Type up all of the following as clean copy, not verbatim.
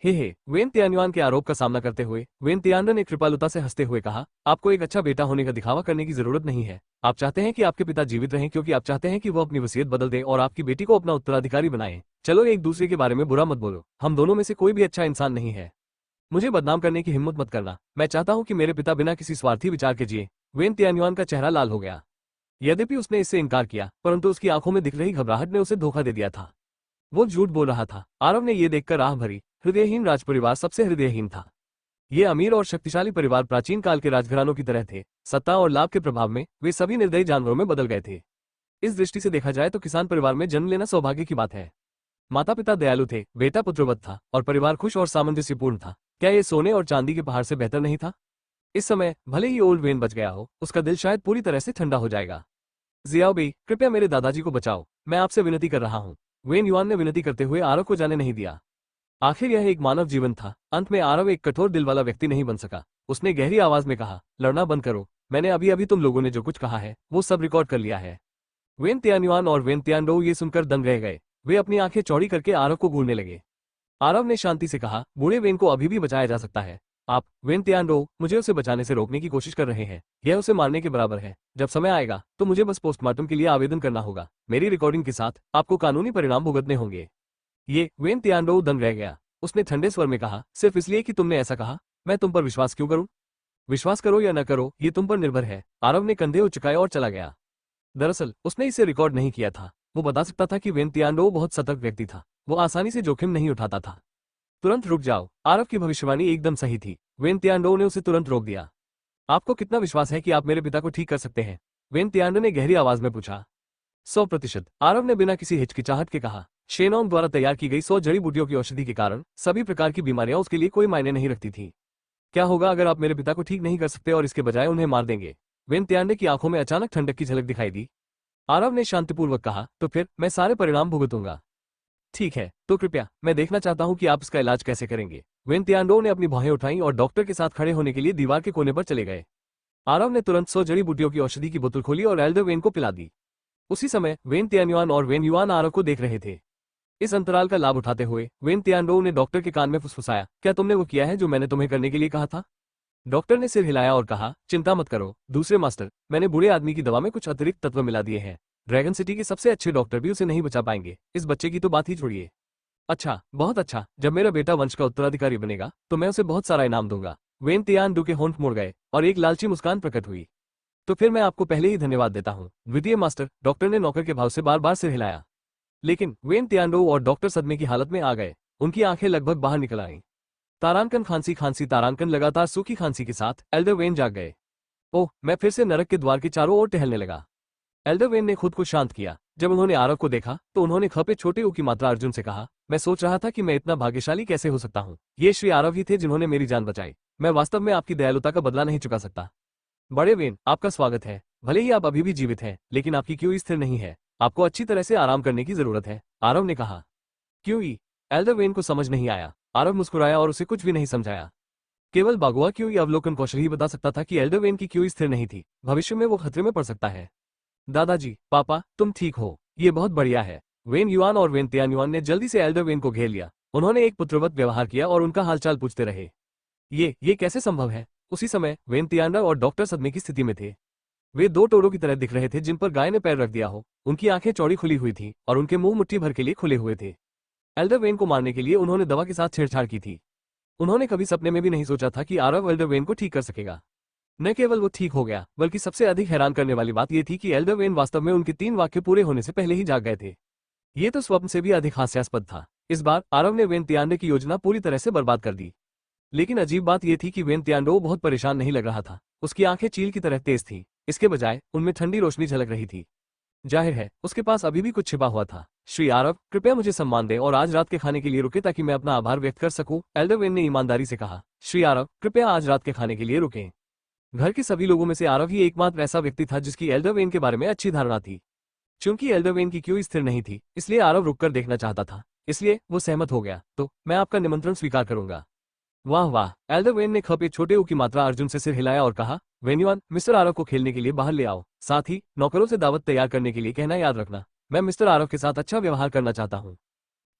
हे when तियान्युआन के आरोप का सामना करते हुए वेन तियानर ने कृपालुता से हंसते हुए कहा, आपको एक अच्छा बेटा होने का दिखावा करने की जरूरत नहीं है। आप चाहते हैं कि आपके पिता जीवित रहें क्योंकि आप चाहते हैं कि वो अपनी वसीयत बदल दें और आपकी बेटी को अपना उत्तराधिकारी बनाएं। चलो एक दूसरे के बारे में बुरा मत बोलो, हम दोनों में से कोई भी अच्छा इंसान नहीं है। मुझे बदनाम करने की हिम्मत मत करना। मैं चाहता हूं कि मेरे पिता बिना किसी स्वार्थी विचार के जिए। वेन तियान्युआन का चेहरा लाल हो गया। यद्यपि उसने इससे इनकार किया, परंतु उसकी आंखों में दिख रही घबराहट ने उसे धोखा दे दिया था। वो झूठ बोल रहा था। आरव ने यह देखकर आह भरी। हृदयहीन राजपरिवार सबसे हृदयहीन था। ये अमीर और शक्तिशाली परिवार प्राचीन काल के राजघरानों की तरह थे। सत्ता और लाभ के प्रभाव में वे सभी निर्दयी जानवरों में बदल गए थे। इस दृष्टि से देखा जाए तो किसान परिवार में जन्म लेना सौभाग्य की बात है। माता पिता दयालु थे, बेटा पुत्रवत था और परिवार खुश और सामंजस्यपूर्ण था। क्या ये सोने और चांदी के पहाड़ से बेहतर नहीं था? इस समय भले ही ओल्ड वेन बच गया हो, उसका दिल शायद पूरी तरह से ठंडा हो जाएगा। जियाओबेई, कृपया मेरे दादाजी को बचाओ, मैं आपसे विनती कर रहा हूँ। वेन युआन ने विनती करते हुए आरव को जाने नहीं दिया। आखिर यह एक मानव जीवन था। अंत में आरव एक कठोर दिल वाला व्यक्ति नहीं बन सका। उसने गहरी आवाज में कहा, लड़ना बंद करो। मैंने अभी अभी तुम लोगों ने जो कुछ कहा है वो सब रिकॉर्ड कर लिया है। वेन तियान्युआन और वेन तियानडो ये सुनकर दंग रह गए। वे अपनी आंखें चौड़ी करके आरव को घूरने लगे। आरव ने शांति से कहा, बूढ़े वेन को अभी भी बचाया जा सकता है। आप वेन तियानडो मुझे उसे बचाने से रोकने की कोशिश कर रहे हैं। यह उसे मारने के बराबर है। जब समय आएगा तो मुझे बस पोस्टमार्टम के लिए आवेदन करना होगा। मेरी रिकॉर्डिंग के साथ आपको कानूनी परिणाम भुगतने होंगे। ये वेन तियानडो दंग रह गया। उसने ठंडे स्वर में कहा, सिर्फ इसलिए कि तुमने ऐसा कहा, मैं तुम पर विश्वास क्यों करूं? विश्वास करो या न करो ये तुम पर निर्भर है। आरव ने कंधे उचकाए और चला गया। दरअसल उसने इसे रिकॉर्ड नहीं किया था। वो बता सकता था कि वेन तियानडो बहुत सतर्क व्यक्ति था। वो आसानी से जोखिम नहीं उठाता था। तुरंत रुक जाओ, आरव की भविष्यवाणी एकदम सही थी। वेन तियानडो ने उसे तुरंत रोक दिया। आपको कितना विश्वास है कि आप मेरे पिता को ठीक कर सकते हैं? वेन तियानडो ने गहरी आवाज में पूछा। 100%, आरव ने बिना किसी हिचकिचाहट के कहा। शेनोंग द्वारा तैयार की गई 100 जड़ी बूटियों की औषधि के कारण सभी प्रकार की बीमारियां उसके लिए कोई मायने नहीं रखती थी। क्या होगा अगर आप मेरे पिता को ठीक नहीं कर सकते और इसके बजाय उन्हें मार देंगे? वेन तियानडे की आंखों में अचानक ठंडक की झलक दिखाई दी। आरव ने शांतिपूर्वक कहा, तो फिर मैं सारे परिणाम भुगतूंगा। ठीक है, तो कृपया मैं देखना चाहता हूं कि आप इसका इलाज कैसे करेंगे। वेन तियानडो ने अपनी भौहें उठाई और डॉक्टर के साथ खड़े होने के लिए दीवार के कोने पर चले गए। आरव ने तुरंत 100 जड़ी बूटियों की औषधि की बोतल खोली और एल्डर वेन को पिला दी। उसी समय वेन तियान्युआन और वेन युआन आरव को देख रहे थे। इस अंतराल का लाभ उठाते हुए वेन तियानडो ने डॉक्टर के कान में फुसफुसाया, क्या तुमने वो किया है जो मैंने तुम्हें करने के लिए कहा था? डॉक्टर ने सिर हिलाया और कहा, चिंता मत करो दूसरे मास्टर, मैंने बूढ़े आदमी की दवा में कुछ अतिरिक्त तत्व मिला दिए हैं। ड्रैगन सिटी के सबसे अच्छे डॉक्टर भी उसे नहीं बचा पाएंगे। इस बच्चे की तो बात ही छोड़िए। अच्छा, बहुत अच्छा, जब मेरा बेटा वंश का उत्तराधिकारी बनेगा तो मैं उसे बहुत सारा इनाम दूंगा। वेन तियानडो के होंठ मुड़ गए और एक लालची मुस्कान प्रकट हुई। तो फिर मैं आपको पहले ही धन्यवाद देता हूँ द्वितीय मास्टर, डॉक्टर ने नौकर के भाव से बार बार सिर हिलाया। लेकिन वेन तियानडो और डॉक्टर सदमे की हालत में आ गए। उनकी आंखें लगभग बाहर निकल आईं। तारानकन खांसी खांसी तारानकन लगातार सूखी खांसी के साथ एल्डर वेन जाग गए। ओह, मैं फिर से नरक के द्वार के चारों ओर टहलने लगा। एल्डर वेन ने खुद को शांत किया। जब उन्होंने आरव को देखा तो उन्होंने खपे छोटे ऊ की मात्रा अर्जुन से कहा, मैं सोच रहा था कि मैं इतना भाग्यशाली कैसे हो सकता हूँ। ये श्री आरव ही थे जिन्होंने मेरी जान बचाई। मैं वास्तव में आपकी दयालुता का बदला नहीं चुका सकता। बड़े वेन, आपका स्वागत है। भले ही आप अभी भी जीवित हैं, लेकिन आपकी क्यूई स्थिर नहीं है। आपको अच्छी तरह से आराम करने की जरूरत है, आरव ने कहा। क्यूई? एल्डर वेन को समझ नहीं आया। आरव मुस्कुराया और उसे कुछ भी नहीं समझाया। केवल बागुआ क्यूई अवलोकन कौशल ही बता सकता था कि एल्डर वेन की क्यूई स्थिर नहीं थी। भविष्य में वो खतरे में पड़ सकता है। दादाजी, पापा, तुम ठीक हो, ये बहुत बढ़िया है। वेन युआन और वेन तियान्युआन ने जल्दी से एल्डर वेन को घेर लिया। उन्होंने एक पुत्रवत व्यवहार किया और उनका हालचाल पूछते रहे। ये कैसे संभव है? उसी समय वेन तियानडा और डॉक्टर सदमे की स्थिति में थे। वे दो टोरों की तरह दिख रहे थे जिन पर गाय ने पैर रख दिया हो। उनकी आंखें चौड़ी खुली हुई थी और उनके मुंह मुट्ठी भर के लिए खुले हुए थे। एल्डर वेन को मारने के लिए उन्होंने दवा के साथ छेड़छाड़ की थी। उन्होंने कभी सपने में भी नहीं सोचा था कि आरव एल्डर वेन को ठीक कर सकेगा। न केवल वो ठीक हो गया, बल्कि सबसे अधिक हैरान करने वाली बात यह थी कि एल्डर वेन वास्तव में उनके 3 वाक्य पूरे होने से पहले ही जाग गए थे। ये तो स्वप्न से भी अधिक हास्यास्पद था। इस बार आरव ने वेन तियानडे की योजना पूरी तरह से बर्बाद कर दी। लेकिन अजीब बात यह थी कि वेन तियानडो बहुत परेशान नहीं लग रहा था। उसकी आंखें चील की तरह तेज थीं। इसके बजाय उनमें ठंडी रोशनी झलक रही थी। जाहिर है उसके पास अभी भी कुछ छिपा हुआ था। श्री आरव, कृपया मुझे सम्मान दें और आज रात के खाने के लिए रुके ताकि मैं अपना आभार व्यक्त कर सकूं, एल्डर वेन ने ईमानदारी से कहा। श्री आरव, कृपया आज रात के खाने के लिए रुकें। घर के सभी लोगों में से आरव ही एकमात्र ऐसा व्यक्ति था जिसकी एल्डर वेन के बारे में अच्छी धारणा थी। चूंकि एल्डर वेन की क्यूई स्थिर नहीं थी, इसलिए आरव रुककर देखना चाहता था। इसलिए वो सहमत हो गया। तो मैं आपका निमंत्रण स्वीकार करूंगा। वाह वाह, एल्डर वेन ने खपे छोटे ऊ की मात्रा अर्जुन से सिर हिलाया और कहा, वेन्युआन, मिस्टर आरव को खेलने के लिए बाहर ले आओ। साथ ही नौकरों से दावत तैयार करने के लिए कहना याद रखना। मैं मिस्टर आरव के साथ अच्छा व्यवहार करना चाहता हूँ।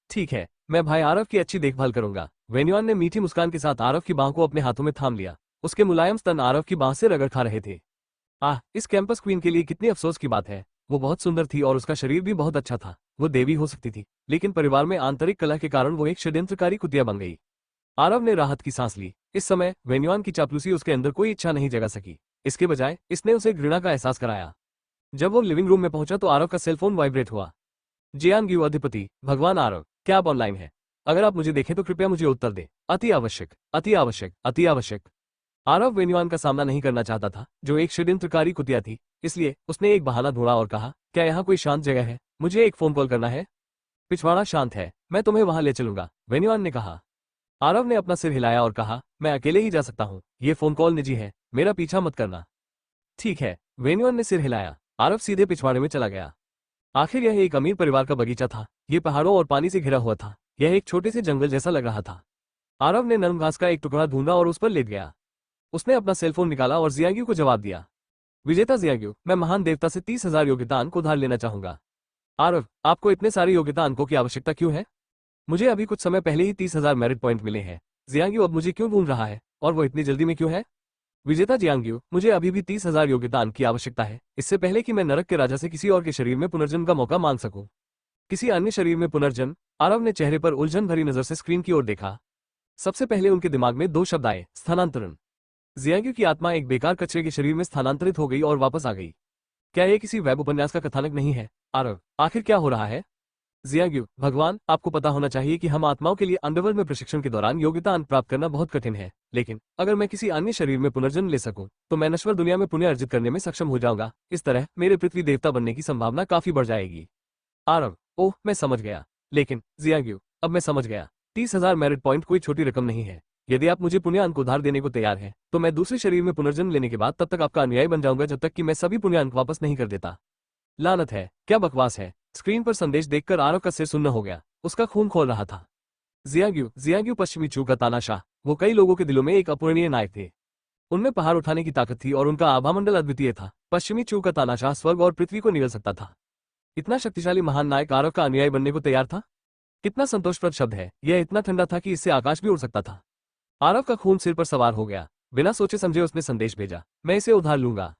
ठीक है, मैं भाई आरव की अच्छी देखभाल करूंगा। वेन्युआन ने मीठी मुस्कान के साथ आरव की बाह को अपने हाथों में थाम लिया। उसके मुलायम स्तन आरव की बाह से रगड़ खा रहे थे। आह, इस कैंपस क्वीन के लिए कितनी अफसोस की बात है। वो बहुत सुंदर थी और उसका शरीर भी बहुत अच्छा था। वो देवी हो सकती थी, लेकिन परिवार में आंतरिक कलह के कारण वो एक षड्यंत्रकारी कुतिया बन गई। आरव ने राहत की सांस ली। इस समय वेन्युआन की चापलूसी उसके अंदर कोई इच्छा नहीं जगा सकी। इसके बजाय इसने उसे घृणा का एहसास कराया। जब वो लिविंग रूम में पहुंचा तो आरव का सेलफोन वाइब्रेट हुआ। जियान ग्यू अधिपति, भगवान आरव, क्या आप ऑनलाइन हैं? अगर आप मुझे देखें तो कृपया मुझे उत्तर दें। अति आवश्यक, अति आवश्यक, अति आवश्यक। आरव वेन्युआन का सामना नहीं करना चाहता था, जो एक षड्यंत्रकारी कुतिया थी। इसलिए उसने एक बहाना ढूंढा और कहा, क्या यहाँ कोई शांत जगह है? मुझे एक फोन कॉल करना है। पिछवाड़ा शांत है, मैं तुम्हें वहां ले चलूंगा, वेन्युआन ने कहा। आरव ने अपना सिर हिलाया और कहा, मैं अकेले ही जा सकता हूँ, ये फोन कॉल निजी है, मेरा पीछा मत करना। ठीक है, वेन्युआन ने सिर हिलाया। आरव सीधे पिछवाड़े में चला गया। आखिर यह एक अमीर परिवार का बगीचा था। ये पहाड़ों और पानी से घिरा हुआ था। यह एक छोटे से जंगल जैसा लग रहा था। आरव ने नरम घास का एक टुकड़ा ढूंढा और उस पर लेट गया। उसने अपना सेलफोन निकाला और जियाग्यू को जवाब दिया। विजेता जियाग्यू, मैं महान देवता से 30,000 योग्यता अंक उधार लेना चाहूंगा। आरव, आपको इतने सारे योग्यता अंकों की आवश्यकता क्यों है? मुझे अभी कुछ समय पहले ही 30,000 मेरिट पॉइंट मिले हैं। जियांग्यू अब मुझे क्यों ढूंढ रहा है, और वो इतनी जल्दी में क्यों है? विजेता जियांग्यू, मुझे अभी भी 30,000 योग्यता अंक की आवश्यकता है, इससे पहले कि मैं नरक के राजा से किसी और के शरीर में पुनर्जन्म का मौका मांग सकूं। किसी अन्य शरीर में पुनर्जन्म? आरव ने चेहरे पर उलझन भरी नजर से स्क्रीन की ओर देखा। सबसे पहले उनके दिमाग में दो शब्द आए, स्थानांतरण। जियांग्यू की आत्मा एक बेकार कचरे के शरीर में स्थानांतरित हो गई और वापस आ गई। क्या यह किसी वेब उपन्यास का कथानक नहीं है? आरव, आखिर क्या हो रहा है? जियांग्यू, भगवान, आपको पता होना चाहिए कि हम आत्माओं के लिए अंडरवर्ल्ड में प्रशिक्षण के दौरान योग्यता अंक प्राप्त करना बहुत कठिन है, लेकिन अगर मैं किसी अन्य शरीर में पुनर्जन्म ले सकूं, तो मैं नश्वर दुनिया में पुण्य अर्जित करने में सक्षम हो जाऊंगा। इस तरह मेरे पृथ्वी देवता बनने की संभावना काफी बढ़ जाएगी। आरव, ओह, मैं समझ गया। लेकिन जियांग्यू, अब मैं समझ गया। 30,000 मेरिट पॉइंट कोई छोटी रकम नहीं है। यदि आप मुझे पुण्य अंक उधार देने को तैयार हैं, तो मैं दूसरे शरीर में पुनर्जन्म लेने के बाद तब तक आपका अनुयायी बन जाऊंगा जब तक कि मैं सभी पुण्य अंक वापस नहीं कर देता। लानत है, क्या बकवास है। स्क्रीन पर संदेश देखकर आरव का सिर सुन्न हो गया। उसका खून खोल रहा था। जियांग्यू पश्चिमी चू का तानाशाह। वो कई लोगों के दिलों में एक अपूरणीय नायक थे। उनमें पहाड़ उठाने की ताकत थी और उनका आभामंडल अद्वितीय था। पश्चिमी चू का तानाशाह स्वर्ग और पृथ्वी को निगल सकता था। इतना शक्तिशाली महान नायक आरव का अनुयायी बनने को तैयार था। कितना संतोषप्रद शब्द है। यह इतना ठंडा था कि इससे आकाश भी उड़ सकता था। आरव का खून सिर पर सवार हो गया। बिना सोचे समझे उसने संदेश भेजा, मैं इसे उधार लूंगा।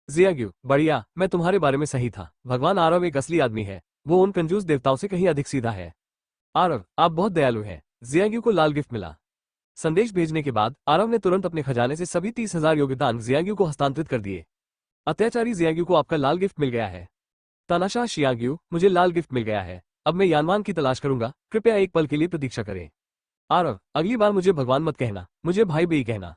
जियांग्यू, बढ़िया, मैं तुम्हारे बारे में सही था। भगवान आरव एक असली आदमी है। वो उन कंजूस देवताओं से कहीं अधिक सीधा है। आरव, आप बहुत दयालु हैं। जियांग्यू को लाल गिफ्ट मिला। संदेश भेजने के बाद आरव ने तुरंत अपने खजाने से सभी 30,000 योग्यता अंक जियांग्यू को हस्तांतरित कर दिए। अत्याचारी जियांग्यू को आपका लाल गिफ्ट मिल गया है। तानाशाह शियांग्यू, मुझे लाल गिफ्ट मिल गया है। अब मैं यानवान की तलाश करूंगा, कृपया एक पल के लिए प्रतीक्षा करें। आरव, अगली बार मुझे भगवान मत कहना, मुझे भाई बेई कहना।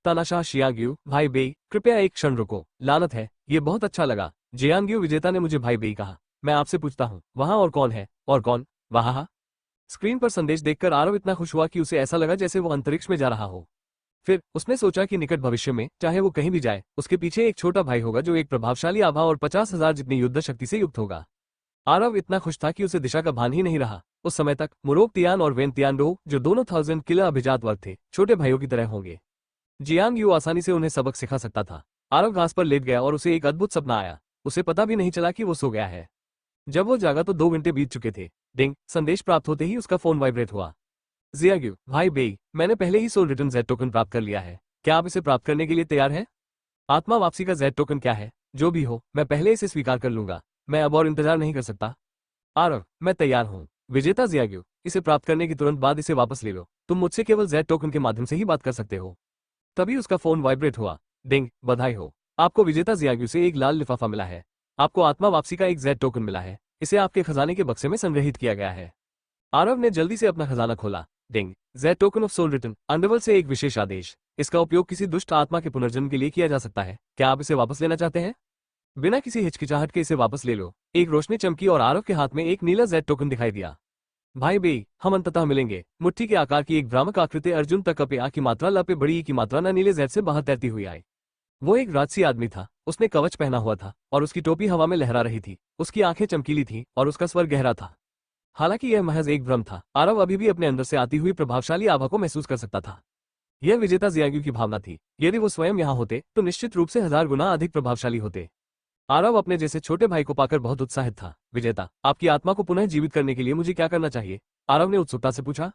तानाशाह शियांग्यू, भाई बेई, कृपया एक क्षण रुको। लानत है, ये बहुत अच्छा लगा। जियांग्यू विजेता ने मुझे भाई बेई कहा। मैं आपसे पूछता हूँ, वहां और कौन है? और कौन? वहां। स्क्रीन पर संदेश देखकर आरव इतना खुश हुआ कि उसे ऐसा लगा जैसे वो अंतरिक्ष में जा रहा हो। फिर उसने सोचा कि निकट भविष्य में, चाहे वो कहीं भी जाए, उसके पीछे एक छोटा भाई होगा जो एक प्रभावशाली आभा और 50,000 जितनी युद्ध शक्ति से युक्त होगा। आरव इतना खुश था कि उसे दिशा का भान ही नहीं रहा। उस समय तक मुरोक तियान और वेन तियानडो, जो दोनों 1000 किला अभिजात वर्ग थे, छोटे भाइयों की तरह होंगे। जियांग्यू आसानी से उन्हें सबक सिखा सकता था। आरव घास पर लेट गया और उसे एक अद्भुत सपना आया। उसे पता भी नहीं चला कि वो सो गया है। जब वो जागा तो 2 घंटे बीत चुके थे। डिंग, संदेश प्राप्त होते ही उसका फोन वाइब्रेट हुआ। जियांग्यू, भाई बेई, मैंने पहले ही सोल रिटर्न जेड टोकन प्राप्त कर लिया है। क्या आप इसे प्राप्त करने के लिए तैयार हैं? आत्मा वापसी का जेड टोकन क्या है? जो भी हो, मैं पहले इसे स्वीकार कर लूंगा। मैं अब और इंतजार नहीं कर सकता। आरव, मैं तैयार हूँ। विजेता जियांग्यू, इसे प्राप्त करने की तुरंत बाद इसे वापस ले लो। तुम मुझसे केवल जेड टोकन के माध्यम से ही बात कर सकते हो। तभी उसका फोन वाइब्रेट हुआ। डिंग, बधाई हो, आपको विजेता जियांग्यू से एक लाल लिफाफा मिला है। आपको आत्मा वापसी का एक जेड टोकन मिला है। इसे आपके खजाने के बक्से में संग्रहित किया गया है। आरव ने जल्दी से अपना खजाना खोला। Ding, jade token of soul return, underworld से एक विशेष आदेश। इसका उपयोग किसी दुष्ट आत्मा के पुनर्जन्म के लिए किया जा सकता है। क्या आप इसे वापस लेना चाहते हैं? बिना किसी हिचकिचाहट के इसे वापस ले लो। एक रोशनी चमकी और आरव के हाथ में एक नीला जेड टोकन दिखाई दिया। भाई बेई, हम अंततः मिलेंगे। मुट्ठी के आकार की एक भ्रामक आकृति अर्जुन तक अपे आ की मात्रा लपे बड़ी ई की मात्रा न नीले जेड से बाहर तैरती हुई आई। वो एक राजसी आदमी था। उसने कवच पहना हुआ था और उसकी टोपी हवा में लहरा रही थी। उसकी आंखें चमकीली थीं और उसका स्वर गहरा था। हालांकि यह महज एक भ्रम था, आरव अभी भी अपने अंदर से आती हुई प्रभावशाली आभा को महसूस कर सकता था। यह विजेता जियांग्यू की भावना थी। यदि वो स्वयं यहाँ होते तो निश्चित रूप से 1000 गुना अधिक प्रभावशाली होते। आरव अपने जैसे छोटे भाई को पाकर बहुत उत्साहित था। विजेता, आपकी आत्मा को पुनः जीवित करने के लिए मुझे क्या करना चाहिए? आरव ने उत्सुकता से पूछा।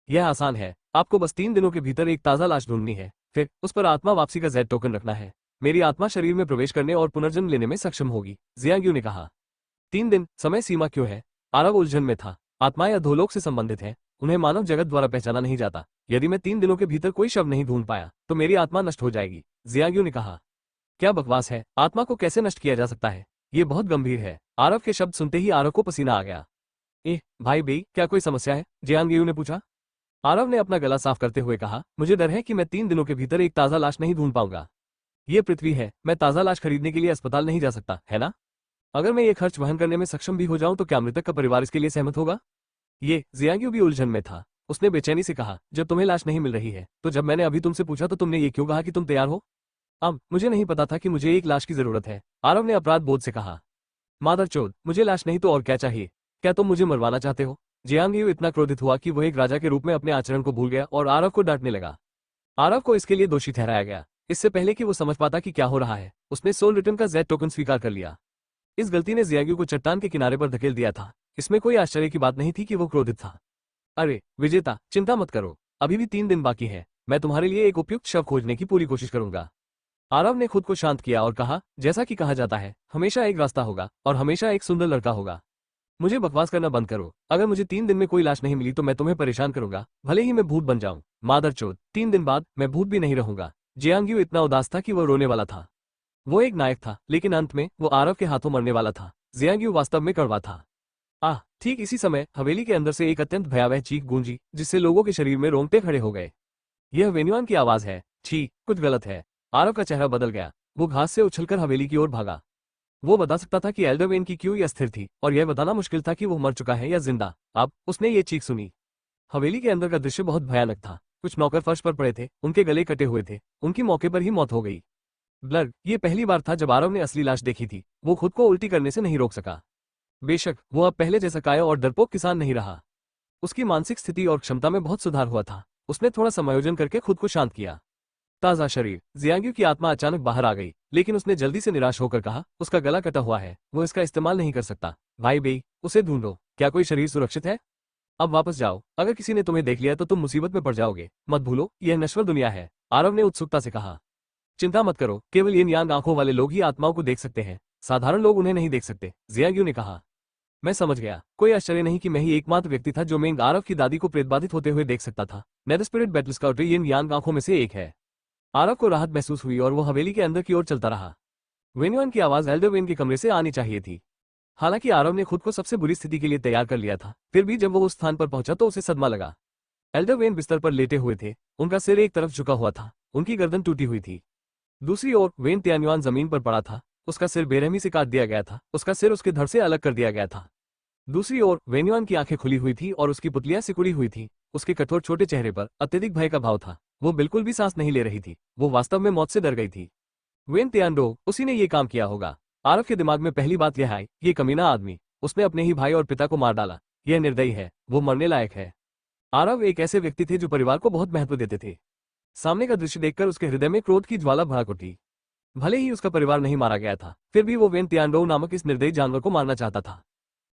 यह आसान है, आपको बस 3 दिनों के भीतर एक ताज़ा लाश ढूंढनी है, फिर उस पर आत्मा वापसी का Z टोकन रखना है। मेरी आत्मा शरीर में प्रवेश करने और पुनर्जन्म लेने में सक्षम होगी, जियांग्यू ने कहा। 3 दिन, समय सीमा क्यों है? आरव उलझन में था। आत्माएं अधोलोक से संबंधित है, उन्हें मानव जगत द्वारा पहचाना नहीं जाता। यदि मैं 3 दिनों के भीतर कोई शव नहीं ढूंढ पाया तो मेरी आत्मा नष्ट हो जाएगी, जियांग्यू ने कहा। क्या बकवास है, आत्मा को कैसे नष्ट किया जा सकता है? ये बहुत गंभीर है। आरव के शब्द सुनते ही आरव को पसीना आ गया। भाई बेई, क्या कोई समस्या है? जियांग्यू ने पूछा। आरव ने अपना गला साफ करते हुए कहा, मुझे डर है कि मैं 3 दिनों के भीतर एक ताज़ा लाश नहीं ढूंढ पाऊंगा। ये पृथ्वी है, मैं ताज़ा लाश खरीदने के लिए अस्पताल नहीं जा सकता, है ना? अगर मैं ये खर्च वहन करने में सक्षम भी हो जाऊं तो क्या मृतक का परिवार इसके लिए सहमत होगा? ये जियांग्यू भी उलझन में था। उसने बेचैनी से कहा, जब तुम्हें लाश नहीं मिल रही है तो जब मैंने अभी तुमसे पूछा तो तुमने ये क्यों कहा कि तुम तैयार हो? अब मुझे नहीं पता था कि मुझे एक लाश की जरूरत है, आरव ने अपराध बोध से कहा। मादरचोद, मुझे लाश नहीं तो और क्या चाहिए? क्या तुम मुझे मरवाना चाहते हो? जियांग्यू इतना क्रोधित हुआ कि वह एक राजा के रूप में अपने आचरण को भूल गया और आरव को डांटने लगा। आरव को इसके लिए दोषी ठहराया गया। इससे पहले कि वो समझ पाता कि क्या हो रहा है, उसने सोल रिटर्न का Z टोकन स्वीकार कर लिया। इस गलती ने जियांग्यू को चट्टान के किनारे पर धकेल दिया था। इसमें कोई आश्चर्य की बात नहीं थी कि वो क्रोधित था। अरे विजेता, चिंता मत करो, अभी भी 3 दिन बाकी है। मैं तुम्हारे लिए एक उपयुक्त शव खोजने की पूरी कोशिश करूंगा। आरव ने खुद को शांत किया और कहा, जैसा कि कहा जाता है, हमेशा एक रास्ता होगा और हमेशा एक सुंदर लड़का होगा। मुझे बकवास करना बंद करो। अगर मुझे 3 दिन में कोई लाश नहीं मिली तो मैं तुम्हें परेशान करूंगा, भले ही मैं भूत बन जाऊं। मादरचोद, 3 दिन बाद मैं भूत भी नहीं रहूंगा। जियांग्यू इतना उदास था कि वो रोने वाला था। वो एक नायक था, लेकिन अंत में वो आरव के हाथों मरने वाला था। जियांग्यू वास्तव में कड़वा था। ठीक इसी समय हवेली के अंदर से एक अत्यंत भयावह चीख गूंजी, जिससे लोगों के शरीर में रोंगटे खड़े हो गए। यह वेन्युआन की आवाज है। छी, कुछ गलत है। आरव का चेहरा बदल गया। वो घास से उछलकर हवेली की ओर भागा। वो बता सकता था कि एल्डर वेन की क्यों यह अस्थिर थी, और यह बताना मुश्किल था कि वो मर चुका है या जिंदा। अब उसने ये चीख सुनी। हवेली के अंदर का दृश्य बहुत भयानक था। कुछ नौकर फर्श पर पड़े थे, उनके गले कटे हुए थे, उनकी मौके पर ही मौत हो गई। ब्लर, ये पहली बार था जब आरव ने असली लाश देखी थी। वो खुद को उल्टी करने से नहीं रोक सका। बेशक वो अब पहले जैसा काया और डरपोक किसान नहीं रहा। उसकी मानसिक स्थिति और क्षमता में बहुत सुधार हुआ था। उसने थोड़ा समायोजन करके खुद को शांत किया। ताज़ा शरीर। जियांग्यू की आत्मा अचानक बाहर आ गई, लेकिन उसने जल्दी से निराश होकर कहा, उसका गला कटा हुआ है, वो इसका इस्तेमाल नहीं कर सकता। भाई बेई, उसे ढूंढो। क्या कोई शरीर सुरक्षित है? अब वापस जाओ, अगर किसी ने तुम्हें देख लिया तो तुम मुसीबत में पड़ जाओगे। मत भूलो, यह नश्वर दुनिया है, आरव ने उत्सुकता से कहा। चिंता मत करो, केवल यिन यांग आंखों वाले लोग ही आत्माओं को देख सकते हैं, साधारण लोग उन्हें नहीं देख सकते, जियांग्यू ने कहा। मैं समझ गया। कोई आश्चर्य नहीं कि मैं ही एकमात्र व्यक्ति था जो मेंग आरव की दादी को प्रेतबाधित होते हुए देख सकता था। नेदर स्पिरिट बैटल स्काउट यिन यांग आंखों में से एक है। आरव को राहत महसूस हुई और वो हवेली के अंदर की ओर चलता रहा। वेन्युआन की आवाज एल्डर वेन के कमरे से आनी चाहिए थी। हालांकि आरव ने खुद को सबसे बुरी स्थिति के लिए तैयार कर लिया था, फिर भी जब वो उस स्थान पर पहुंचा तो उसे सदमा लगा। एल्डर वेन बिस्तर पर लेटे हुए थे, उनका सिर एक तरफ झुका हुआ था, उनकी गर्दन टूटी हुई थी। दूसरी ओर वेन तियान्युआन जमीन पर पड़ा था, उसका सिर बेरहमी से काट दिया गया था, उसका सिर उसके धड़ से अलग कर दिया गया था। दूसरी ओर वेन्युआन की आंखें खुली हुई थी और उसकी पुतलियां सिकुड़ी हुई थी। उसके कठोर छोटे चेहरे पर अत्यधिक भय का भाव था। वो बिल्कुल भी सांस नहीं ले रही थी, वो वास्तव में मौत से डर गई थी। वेन तियानडो, उसी ने ये काम किया होगा। आरव के दिमाग में पहली बात यह आई, ये कमीना आदमी, उसने अपने ही भाई और पिता को मार डाला। यह निर्दयी है, वो मरने लायक है। आरव एक ऐसे व्यक्ति थे जो परिवार को बहुत महत्व देते थे। सामने का दृश्य देखकर उसके हृदय में क्रोध की ज्वाला भड़क उठी। भले ही उसका परिवार नहीं मारा गया था, फिर भी वो वेन तियानडो नामक इस निर्दयी जानवर को मारना चाहता था।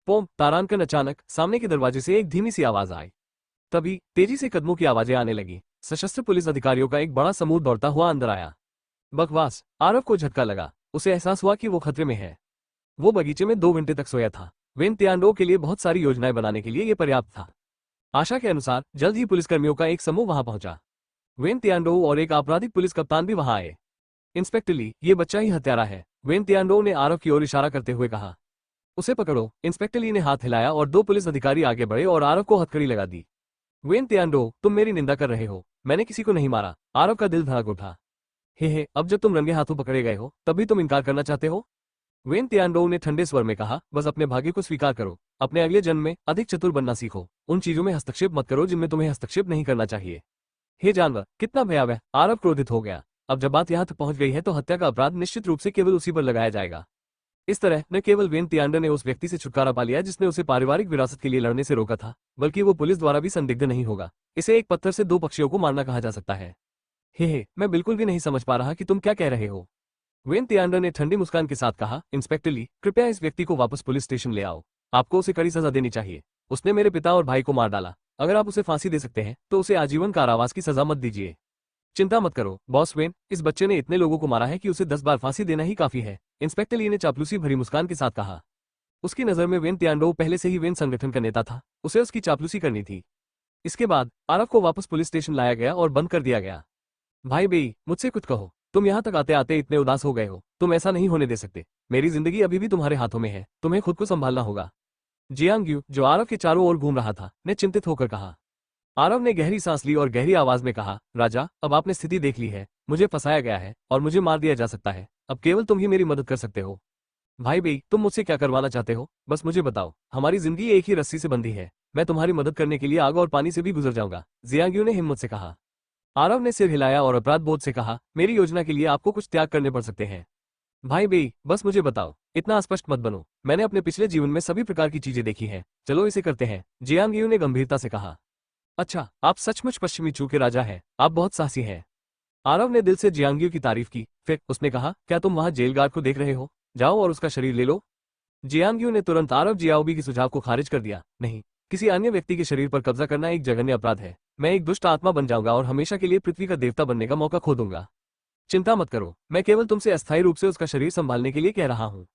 पोम तारानकन अचानक सामने के दरवाजे से एक धीमी सी आवाज आई। तभी तेजी से कदमों की आवाजें आने लगी। सशस्त्र पुलिस अधिकारियों का एक बड़ा समूह दौड़ता हुआ अंदर आया। बकवास। आरव को झटका लगा। उसे एहसास हुआ कि वो खतरे में है। वो बगीचे में 2 घंटे तक सोया था। वेन तियानडो के लिए बहुत सारी योजनाएं बनाने के लिए ये पर्याप्त था। आशा के अनुसार जल्द ही पुलिसकर्मियों का एक समूह वहां पहुंचा। वेन तियानडो और एक आपराधिक पुलिस कप्तान भी वहां आए। इंस्पेक्टर ली, ये बच्चा ही हत्यारा है, वेन तियानडो ने आरव की ओर इशारा करते हुए कहा। उसे पकड़ो। इंस्पेक्टर ली ने हाथ हिलाया और 2 पुलिस अधिकारी आगे बढ़े और आरव को हथकड़ी लगा दी। वेन तियानडो, तुम मेरी निंदा कर रहे हो, मैंने किसी को नहीं मारा। आरव का दिल धड़क उठा। हे, अब जब तुम रंगे हाथों पकड़े गए हो तब भी तुम इनकार करना चाहते हो? वेन तियानडो ने ठंडे स्वर में कहा, बस अपने भाग्य को स्वीकार करो। अपने अगले जन्म में अधिक चतुर बनना सीखो। उन चीजों में हस्तक्षेप मत करो जिनमें तुम्हें हस्तक्षेप नहीं करना चाहिए। हे जानवर, कितना भयावह। आरव क्रोधित हो गया। अब जब बात यहाँ तक पहुंच गई है तो हत्या का अपराध निश्चित रूप से केवल उसी पर लगाया जाएगा। इस तरह न केवल वेन तियानडो ने उस व्यक्ति से छुटकारा पा लिया जिसने उसे पारिवारिक विरासत के लिए लड़ने से रोका था, बल्कि वो पुलिस द्वारा भी संदिग्ध नहीं होगा। इसे एक पत्थर से 2 पक्षियों को मारना कहा जा सकता है। हे, मैं बिल्कुल भी नहीं समझ पा रहा कि तुम क्या कह रहे हो। वेन तियानडो ने ठंडी मुस्कान के साथ कहा, इंस्पेक्टर ली, कृपया इस व्यक्ति को वापस पुलिस स्टेशन ले आओ। आपको उसे कड़ी सजा देनी चाहिए। उसने मेरे पिता और भाई को मार डाला। अगर आप उसे फांसी दे सकते हैं तो उसे आजीवन कारावास की सजा मत दीजिए। चिंता मत करो बॉस वेन, इस बच्चे ने इतने लोगों को मारा है कि उसे 10 बार फांसी देना ही काफी है, इंस्पेक्टर ली ने चापलूसी भरी मुस्कान के साथ कहा। उसकी नजर में वेन तियांडो पहले से ही वेन संगठन का नेता था, उसे उसकी चापलूसी करनी थी। इसके बाद आरव को वापस पुलिस स्टेशन लाया गया और बंद कर दिया गया। भाई बेई, मुझसे कुछ कहो। तुम यहाँ तक आते आते इतने उदास हो गए हो, तुम ऐसा नहीं होने दे सकते। मेरी जिंदगी अभी भी तुम्हारे हाथों में है, तुम्हें खुद को संभालना होगा। जियांग, जो आरव के चारों ओर घूम रहा था, ने चिंतित होकर कहा। आरव ने गहरी सांस ली और गहरी आवाज में कहा, राजा, अब आपने स्थिति देख ली है, मुझे फंसाया गया है और मुझे मार दिया जा सकता है। अब केवल तुम ही मेरी मदद कर सकते हो। भाई बेई, तुम मुझसे क्या करवाना चाहते हो, बस मुझे बताओ। हमारी जिंदगी एक ही रस्सी से बंधी है, मैं तुम्हारी मदद करने के लिए आग और पानी से भी गुजर जाऊंगा, जियांग ने हिम्मत से कहा। आरव ने सिर हिलाया और अपराध बोध से कहा, मेरी योजना के लिए आपको कुछ त्याग करने पड़ सकते हैं। भाई बेई, बस मुझे बताओ, इतना अस्पष्ट मत बनो। मैंने अपने पिछले जीवन में सभी प्रकार की चीजें देखी हैं, चलो इसे करते हैं, जियांग ने गंभीरता से कहा। अच्छा, आप सचमुच पश्चिमी चू के राजा हैं, आप बहुत साहसी हैं। आरव ने दिल से जियांग की तारीफ की। फिर उसने कहा, क्या तुम वहां जेल गार्ड को देख रहे हो, जाओ और उसका शरीर ले लो। जियांग ने तुरंत आरव जियाओबी की सुझाव को खारिज कर दिया। नहीं, किसी अन्य व्यक्ति के शरीर पर कब्जा करना एक जघन्य अपराध है। मैं एक दुष्ट आत्मा बन जाऊंगा और हमेशा के लिए पृथ्वी का देवता बनने का मौका खो दूंगा। चिंता मत करो, मैं केवल तुमसे अस्थायी रूप से उसका शरीर संभालने के लिए कह रहा हूँ।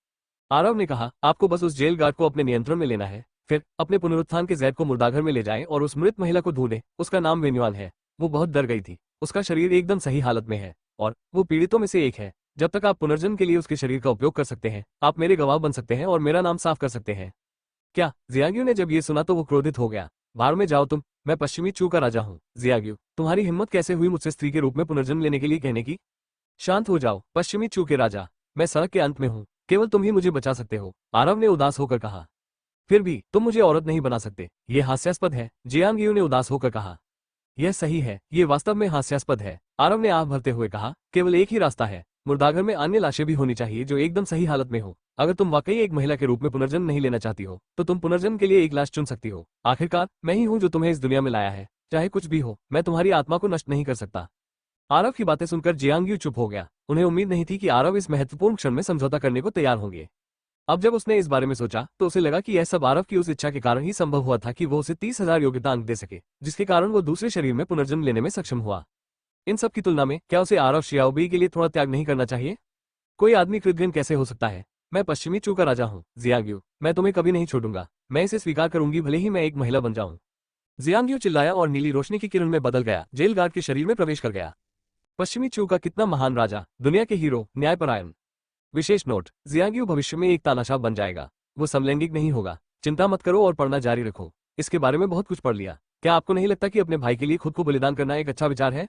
आरव ने कहा, आपको बस उस जेल गार्ड को अपने नियंत्रण में लेना है। फिर अपने पुनरुत्थान के जैद को मुर्दाघर में ले जाएं और उस मृत महिला को ढूंढें। उसका नाम वेन्युआन है। वो बहुत डर गई थी, उसका शरीर एकदम सही हालत में है और वो पीड़ितों में से एक है। जब तक आप पुनर्जन्म के लिए उसके शरीर का उपयोग कर सकते हैं, आप मेरे गवाह बन सकते हैं और मेरा नाम साफ कर सकते हैं। क्या? जियांग ने जब ये सुना तो वो क्रोधित हो गया। बाहर में जाओ तुम, मैं पश्चिमी चू का राजा हूँ। जियांग, तुम्हारी हिम्मत कैसे हुई मुझसे स्त्री के रूप में पुनर्जन्म लेने के लिए कहने की? शांत हो जाओ पश्चिमी चू के राजा, मैं सड़क के अंत में हूँ, केवल तुम ही मुझे बचा सकते हो, आरव ने उदास होकर कहा। फिर भी तुम मुझे औरत नहीं बना सकते, ये हास्यास्पद है, जियांग ने उदास होकर कहा। यह सही है, ये वास्तव में हास्यास्पद है, आरव ने आह भरते हुए कहा। केवल एक ही रास्ता है, मुर्दाघर में अन्य लाशें भी होनी चाहिए जो एकदम सही हालत में हो। अगर तुम वाकई एक महिला के रूप में पुनर्जन्म नहीं लेना चाहती हो तो तुम पुनर्जन्म के लिए एक लाश चुन सकती हो। आखिरकार मैं ही हूँ जो तुम्हें इस दुनिया में लाया है, चाहे कुछ भी हो, मैं तुम्हारी आत्मा को नष्ट नहीं कर सकता। आरव की बातें सुनकर जियांग चुप हो गया। उन्हें उम्मीद नहीं थी कि आरव इस महत्वपूर्ण क्षण में समझौता करने को तैयार होंगे। अब जब उसने इस बारे में सोचा तो उसे लगा कि यह सब आरव की उस इच्छा के कारण ही संभव हुआ था कि वो उसे 30,000 योग्यता अंक दे सके, जिसके कारण वो दूसरे शरीर में पुनर्जन्म लेने में सक्षम हुआ। इन सब की तुलना में क्या उसे आरव शियाओबी के लिए थोड़ा त्याग नहीं करना चाहिए? कोई आदमी कृतघ्न कैसे हो सकता है? मैं पश्चिमी चू का राजा हूँ जियांग, मैं तुम्हें कभी नहीं छोड़ूंगा, मैं इसे स्वीकार करूंगी भले ही मैं एक महिला बन जाऊं। जियांग चिल्लाया और नीली रोशनी की किरण में बदल गया, जेल गार्ड के शरीर में प्रवेश कर गया। पश्चिमी चू का कितना महान राजा, दुनिया के हीरो, न्यायपरायण। विशेष नोट, जियांग भविष्य में एक तानाशाह बन जाएगा, वो समलैंगिक नहीं होगा। चिंता मत करो और पढ़ना जारी रखो, इसके बारे में बहुत कुछ पढ़ लिया। क्या आपको नहीं लगता कि अपने भाई के लिए खुद को बलिदान करना एक अच्छा विचार है?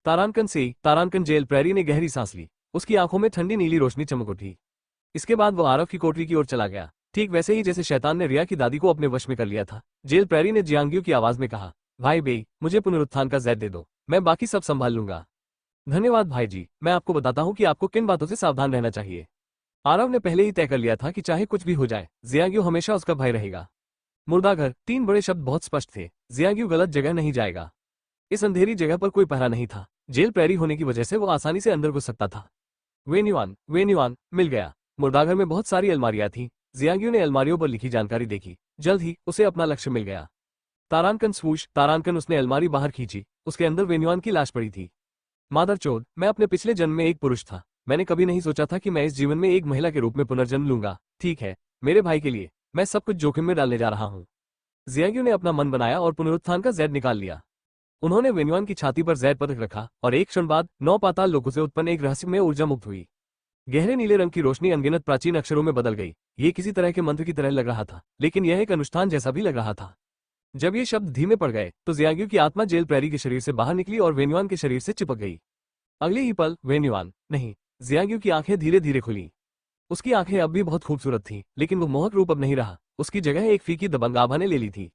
तारानकन जेल प्रेरी ने गहरी सांस ली, उसकी आंखों में ठंडी नीली रोशनी चमक उठी। इसके बाद वो आरव की कोठरी की ओर चला गया, ठीक वैसे ही जैसे शैतान ने रिया की दादी को अपने वश में कर लिया था। जेल प्रेरी ने जियांग की आवाज में कहा, भाई बेई, मुझे पुनरुत्थान का जैद दे दो, मैं बाकी सब संभाल लूंगा। धन्यवाद भाई जी, मैं आपको बताता हूँ कि आपको किन बातों से सावधान रहना चाहिए। आरव ने पहले ही तय कर लिया था कि चाहे कुछ भी हो जाए, जियांग हमेशा उसका भाई रहेगा। मुर्दाघर, 3 बड़े शब्द बहुत स्पष्ट थे। जियांग गलत जगह नहीं जाएगा। इस अंधेरी जगह पर कोई पहरा नहीं था, जेल प्रेरी होने की वजह से वो आसानी से अंदर घुस सकता था। वेन्युआन, मिल गया। मुर्दाघर में बहुत सारी अलमारियां थीं। जियांग ने अलमारियों पर लिखी जानकारी देखी, जल्द ही उसे अपना लक्ष्य मिल गया। तारानकन, उसने अलमारी बाहर खींची, उसके अंदर वेन्युआन की लाश पड़ी थी। मादरचोद, मैं अपने पिछले जन्म में एक पुरुष था, मैंने कभी नहीं सोचा था कि मैं इस जीवन में एक महिला के रूप में पुनर्जन्म लूंगा। ठीक है, मेरे भाई के लिए मैं सब कुछ जोखिम में डालने जा रहा हूँ। जियांग ने अपना मन बनाया और पुनरुत्थान का जैद निकाल लिया। उन्होंने वेन्युआन की छाती पर जैद पदक रखा और एक क्षण बाद 9 पाताल लोकों से उत्पन्न एक रहस्यमय ऊर्जा मुक्त हुई। गहरे नीले रंग की रोशनी अनगिनत प्राचीन अक्षरों में बदल गई। ये किसी तरह के मंत्र की तरह लग रहा था, लेकिन यह एक अनुष्ठान जैसा भी लग रहा था। जब ये शब्द धीमे पड़ गए तो जियांग की आत्मा जेल प्रेरी के शरीर से बाहर निकली और वेन्युआन के शरीर से चिपक गई। अगले ही पल वेन्युआन नहीं, जियांग की आंखें धीरे धीरे खुली। उसकी आंखें अब भी बहुत खूबसूरत थीं, लेकिन वो मोहक रूप अब नहीं रहा, उसकी जगह एक फीकी दबंग आभा ने ले ली थी।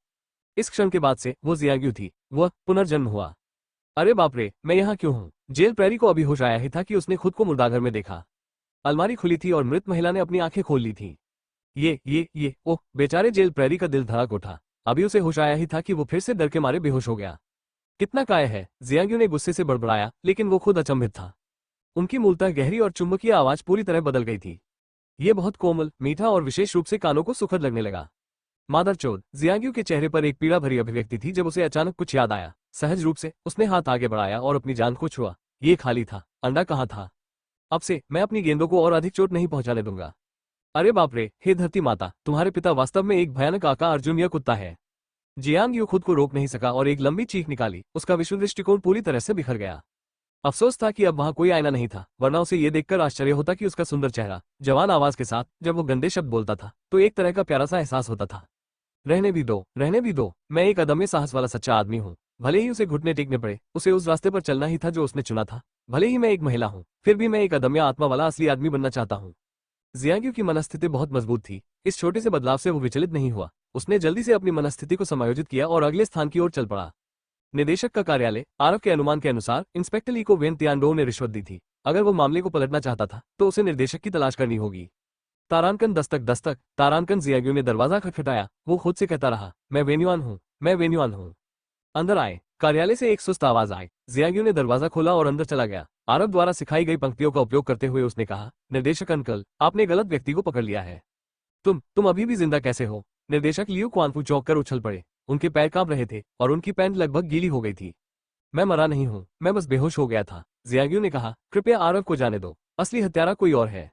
इस क्षण के बाद से वो जियांग थी, वह पुनर्जन्म हुआ। अरे बाप रे, मैं यहाँ क्यों हूँ? जेल प्रेरी को अभी होश आया ही था कि उसने खुद को मुर्दाघर में देखा। अलमारी खुली थी और मृत महिला ने अपनी आंखें खोल ली थी। ये ओह, बेचारे जेल प्रेरी का दिल धड़क उठा। अभी उसे होश आया ही था कि वो फिर से डर के मारे बेहोश हो गया। कितना काय है, जियांग ने गुस्से से बड़बड़ाया, लेकिन वो खुद अचंभित था। उनकी मूलतः गहरी और चुंबकीय आवाज पूरी तरह बदल गई थी। ये बहुत कोमल, मीठा और विशेष रूप से कानों को सुखद लगने लगा। मादरचोद। जियांग्यू के चेहरे पर एक पीड़ा भरी अभिव्यक्ति थी जब उसे अचानक कुछ याद आया। सहज रूप से उसने हाथ आगे बढ़ाया और अपनी जान को छुआ। ये खाली था। अंडा कहाँ था? अब से मैं अपनी गेंदों को और अधिक चोट नहीं पहुंचाने दूंगा। अरे बाप रे, हे धरती माता, तुम्हारे पिता वास्तव में एक भयानक आका अर्जुन या कुत्ता है। जियांग यू खुद को रोक नहीं सका और एक लंबी चीख निकाली। उसका विश्व दृष्टिकोण पूरी तरह से बिखर गया। अफसोस था कि अब वहां कोई आईना नहीं था, वरना उसे यह देखकर आश्चर्य होता कि उसका सुंदर चेहरा, जवान आवाज के साथ जब वो गंदे शब्द बोलता था तो एक तरह का प्यारा सा एहसास होता था। रहने भी दो, रहने भी दो, मैं एक अदम्य साहस वाला सच्चा आदमी हूँ। भले ही उसे घुटने टेकने पड़े, उसे उस रास्ते पर चलना ही था जो उसने चुना था। भले ही मैं एक महिला हूँ, फिर भी मैं एक अदम्य आत्मा वाला असली आदमी बनना चाहता हूँ। जियांग्यू की मनस्थिति बहुत मजबूत थी। इस छोटे से बदलाव से वो विचलित नहीं हुआ। उसने जल्दी से अपनी मनस्थिति को समायोजित किया और अगले स्थान की ओर चल पड़ा। निदेशक का कार्यालय। आरव के अनुमान के अनुसार इंस्पेक्टर ली को वेन तियानडो ने रिश्वत दी थी। अगर वो मामले को पलटना चाहता था तो उसे निर्देशक की तलाश करनी होगी। तारांकन दस्तक दस्तक। तारांकन। जियांग्यू ने दरवाजा खटखटाया। वो खुद से कहता रहा, मैं वेन्युआन हूँ, मैं वेन्युआन हूँ। अंदर आए। कार्यालय से एक सुस्त आवाज आई। जियांग्यू ने दरवाजा खोला और अंदर चला गया। आरव द्वारा सिखाई गई पंक्तियों का उपयोग करते हुए उसने कहा, निर्देशक अंकल, आपने गलत व्यक्ति को पकड़ लिया है। तुम अभी भी जिंदा कैसे हो? निर्देशक लियू क्वानफू चौंक कर उछल पड़े। उनके पैर कांप रहे थे और उनकी पैंट लगभग गीली हो गई थी। मैं मरा नहीं हूँ, मैं बस बेहोश हो गया था। जियांग्यू ने कहा, कृपया आरव को जाने दो, असली हत्यारा कोई और है।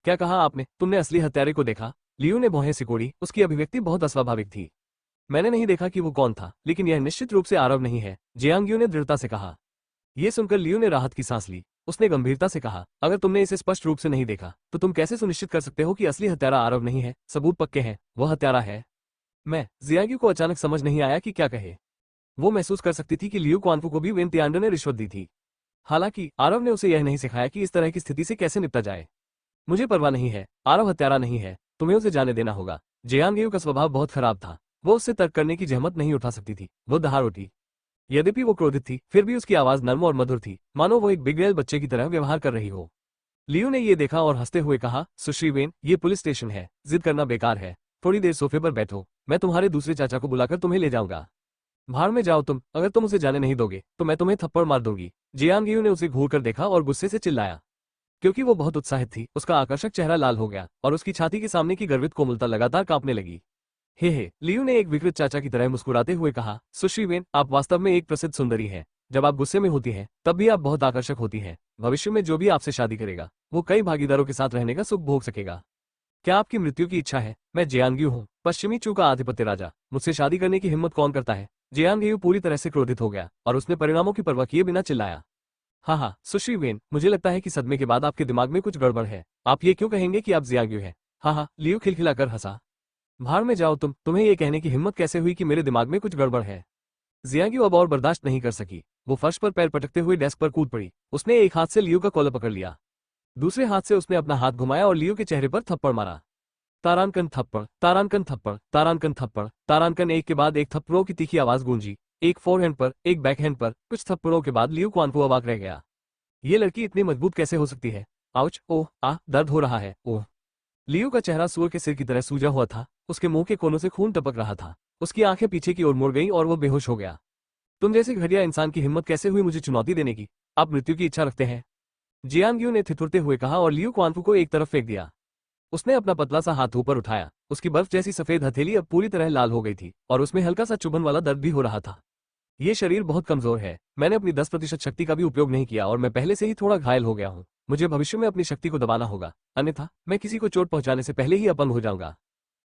क्या कहा आपने? तुमने असली हत्यारे को देखा? लियू ने भौहें सिकोड़ी। उसकी अभिव्यक्ति बहुत अस्वाभाविक थी। मैंने नहीं देखा कि वो कौन था, लेकिन यह निश्चित रूप से आरव नहीं है, जियांग्यू ने दृढ़ता से कहा। यह सुनकर लियू ने राहत की सांस ली। उसने गंभीरता से कहा, अगर तुमने इसे स्पष्ट रूप से नहीं देखा तो तुम कैसे सुनिश्चित कर सकते हो कि असली हत्यारा आरव नहीं है? सबूत पक्के हैं, वह हत्यारा है। मैं। जियांग्यू को अचानक समझ नहीं आया कि क्या कहे। वो महसूस कर सकती थी कि लियू क्वानफू को भी वेन तियानडो ने रिश्वत दी थी। हालांकि आरव ने उसे यह नहीं सिखाया कि इस तरह की स्थिति से कैसे निपटा जाए। मुझे परवाह नहीं है, आरव हत्यारा नहीं है, तुम्हें उसे जाने देना होगा। जियांग्यू का स्वभाव बहुत खराब था। वो उससे तर्क करने की जहमत नहीं उठा सकती थी। वो दहाड़ उठी। यद्यपि वो क्रोधित थी, फिर भी उसकी आवाज नर्म और मधुर थी, मानो वो एक बिगड़ैल बच्चे की तरह व्यवहार कर रही हो। लियू ने ये देखा और हंसते हुए कहा, सुश्री वेन, ये पुलिस स्टेशन है, जिद करना बेकार है। थोड़ी देर सोफे पर बैठो, मैं तुम्हारे दूसरे चाचा को बुलाकर तुम्हें ले जाऊंगा। भाड़ में जाओ तुम, अगर तुम उसे जाने नहीं दोगे तो मैं तुम्हें थप्पड़ मार दूंगी। जियांग्यू ने उसे घूर कर देखा और गुस्से से चिल्लाया। क्योंकि वो बहुत उत्साहित थी, उसका आकर्षक चेहरा लाल हो गया और उसकी छाती के सामने की गर्वित कोमलता लगातार कांपने लगी। हे, लियू ने एक विकृत चाचा की तरह मुस्कुराते हुए कहा, सुश्री वेन, आप वास्तव में एक प्रसिद्ध सुंदरी हैं। जब आप गुस्से में होती हैं, तब भी आप बहुत आकर्षक होती हैं। भविष्य में जो भी आपसे शादी करेगा, वो कई भागीदारों के साथ रहने का सुख भोग सकेगा। क्या आपकी मृत्यु की इच्छा है? मैं जियांग्यू हूँ, पश्चिमी चू का आधिपत्य राजा। मुझसे शादी करने की हिम्मत कौन करता है? जियांग्यू पूरी तरह से क्रोधित हो गया और उसने परिणामों की परवाह किए बिना चिल्लाया। हाँ, सुश्री वेन, मुझे लगता है कि सदमे के बाद आपके दिमाग में कुछ गड़बड़ है। आप ये क्यों कहेंगे कि आप जियांग्यू हैं? हाँ, लियू खिलखिलाकर हंसा। भाड़ में जाओ तुम, तुम्हें ये कहने की हिम्मत कैसे हुई कि मेरे दिमाग में कुछ गड़बड़ है? जियांग्यू अब और बर्दाश्त नहीं कर सकी। वो फर्श पर पैर पटकते हुए डेस्क पर कूद पड़ी। उसने एक हाथ से लियू का कॉलर पकड़ लिया। दूसरे हाथ से उसने अपना हाथ घुमाया और लियू के चेहरे पर थप्पड़ मारा। तारांकन थप्पड़, तारांकन थप्पड़, तारांकन थप्पड़, तारांकन। एक के बाद एक थप्पड़ों की तीखी आवाज गूंजी। एक फोरहैंड पर, एक बैकहैंड पर। कुछ थप्पड़ों के बाद लियू क्वानफू अवाक रह गया। ये लड़की इतनी मजबूत कैसे हो सकती है? आउच, ओह, दर्द हो रहा है, ओह। लियू का चेहरा सूअर के सिर की तरह सूजा हुआ था। उसके मुंह के कोनों से खून टपक रहा था। उसकी आंखें पीछे की ओर मुड़ गईं और वो बेहोश हो गया। तुम जैसे घटिया इंसान की हिम्मत कैसे हुई मुझे चुनौती देने की? आप मृत्यु की इच्छा रखते हैं? जियांग्यू ने ठिठुरते हुए कहा और लियू क्वानफू को एक तरफ फेंक दिया। उसने अपना पतला सा हाथ ऊपर उठाया। उसकी बर्फ जैसी सफेद हथेली अब पूरी तरह लाल हो गई थी और उसमें हल्का सा चुभन वाला दर्द भी हो रहा था। ये शरीर बहुत कमजोर है। मैंने अपनी 10% शक्ति का भी उपयोग नहीं किया और मैं पहले से ही थोड़ा घायल हो गया हूँ। मुझे भविष्य में अपनी शक्ति को दबाना होगा, अन्यथा मैं किसी को चोट पहुंचाने से पहले ही अपंग हो जाऊंगा।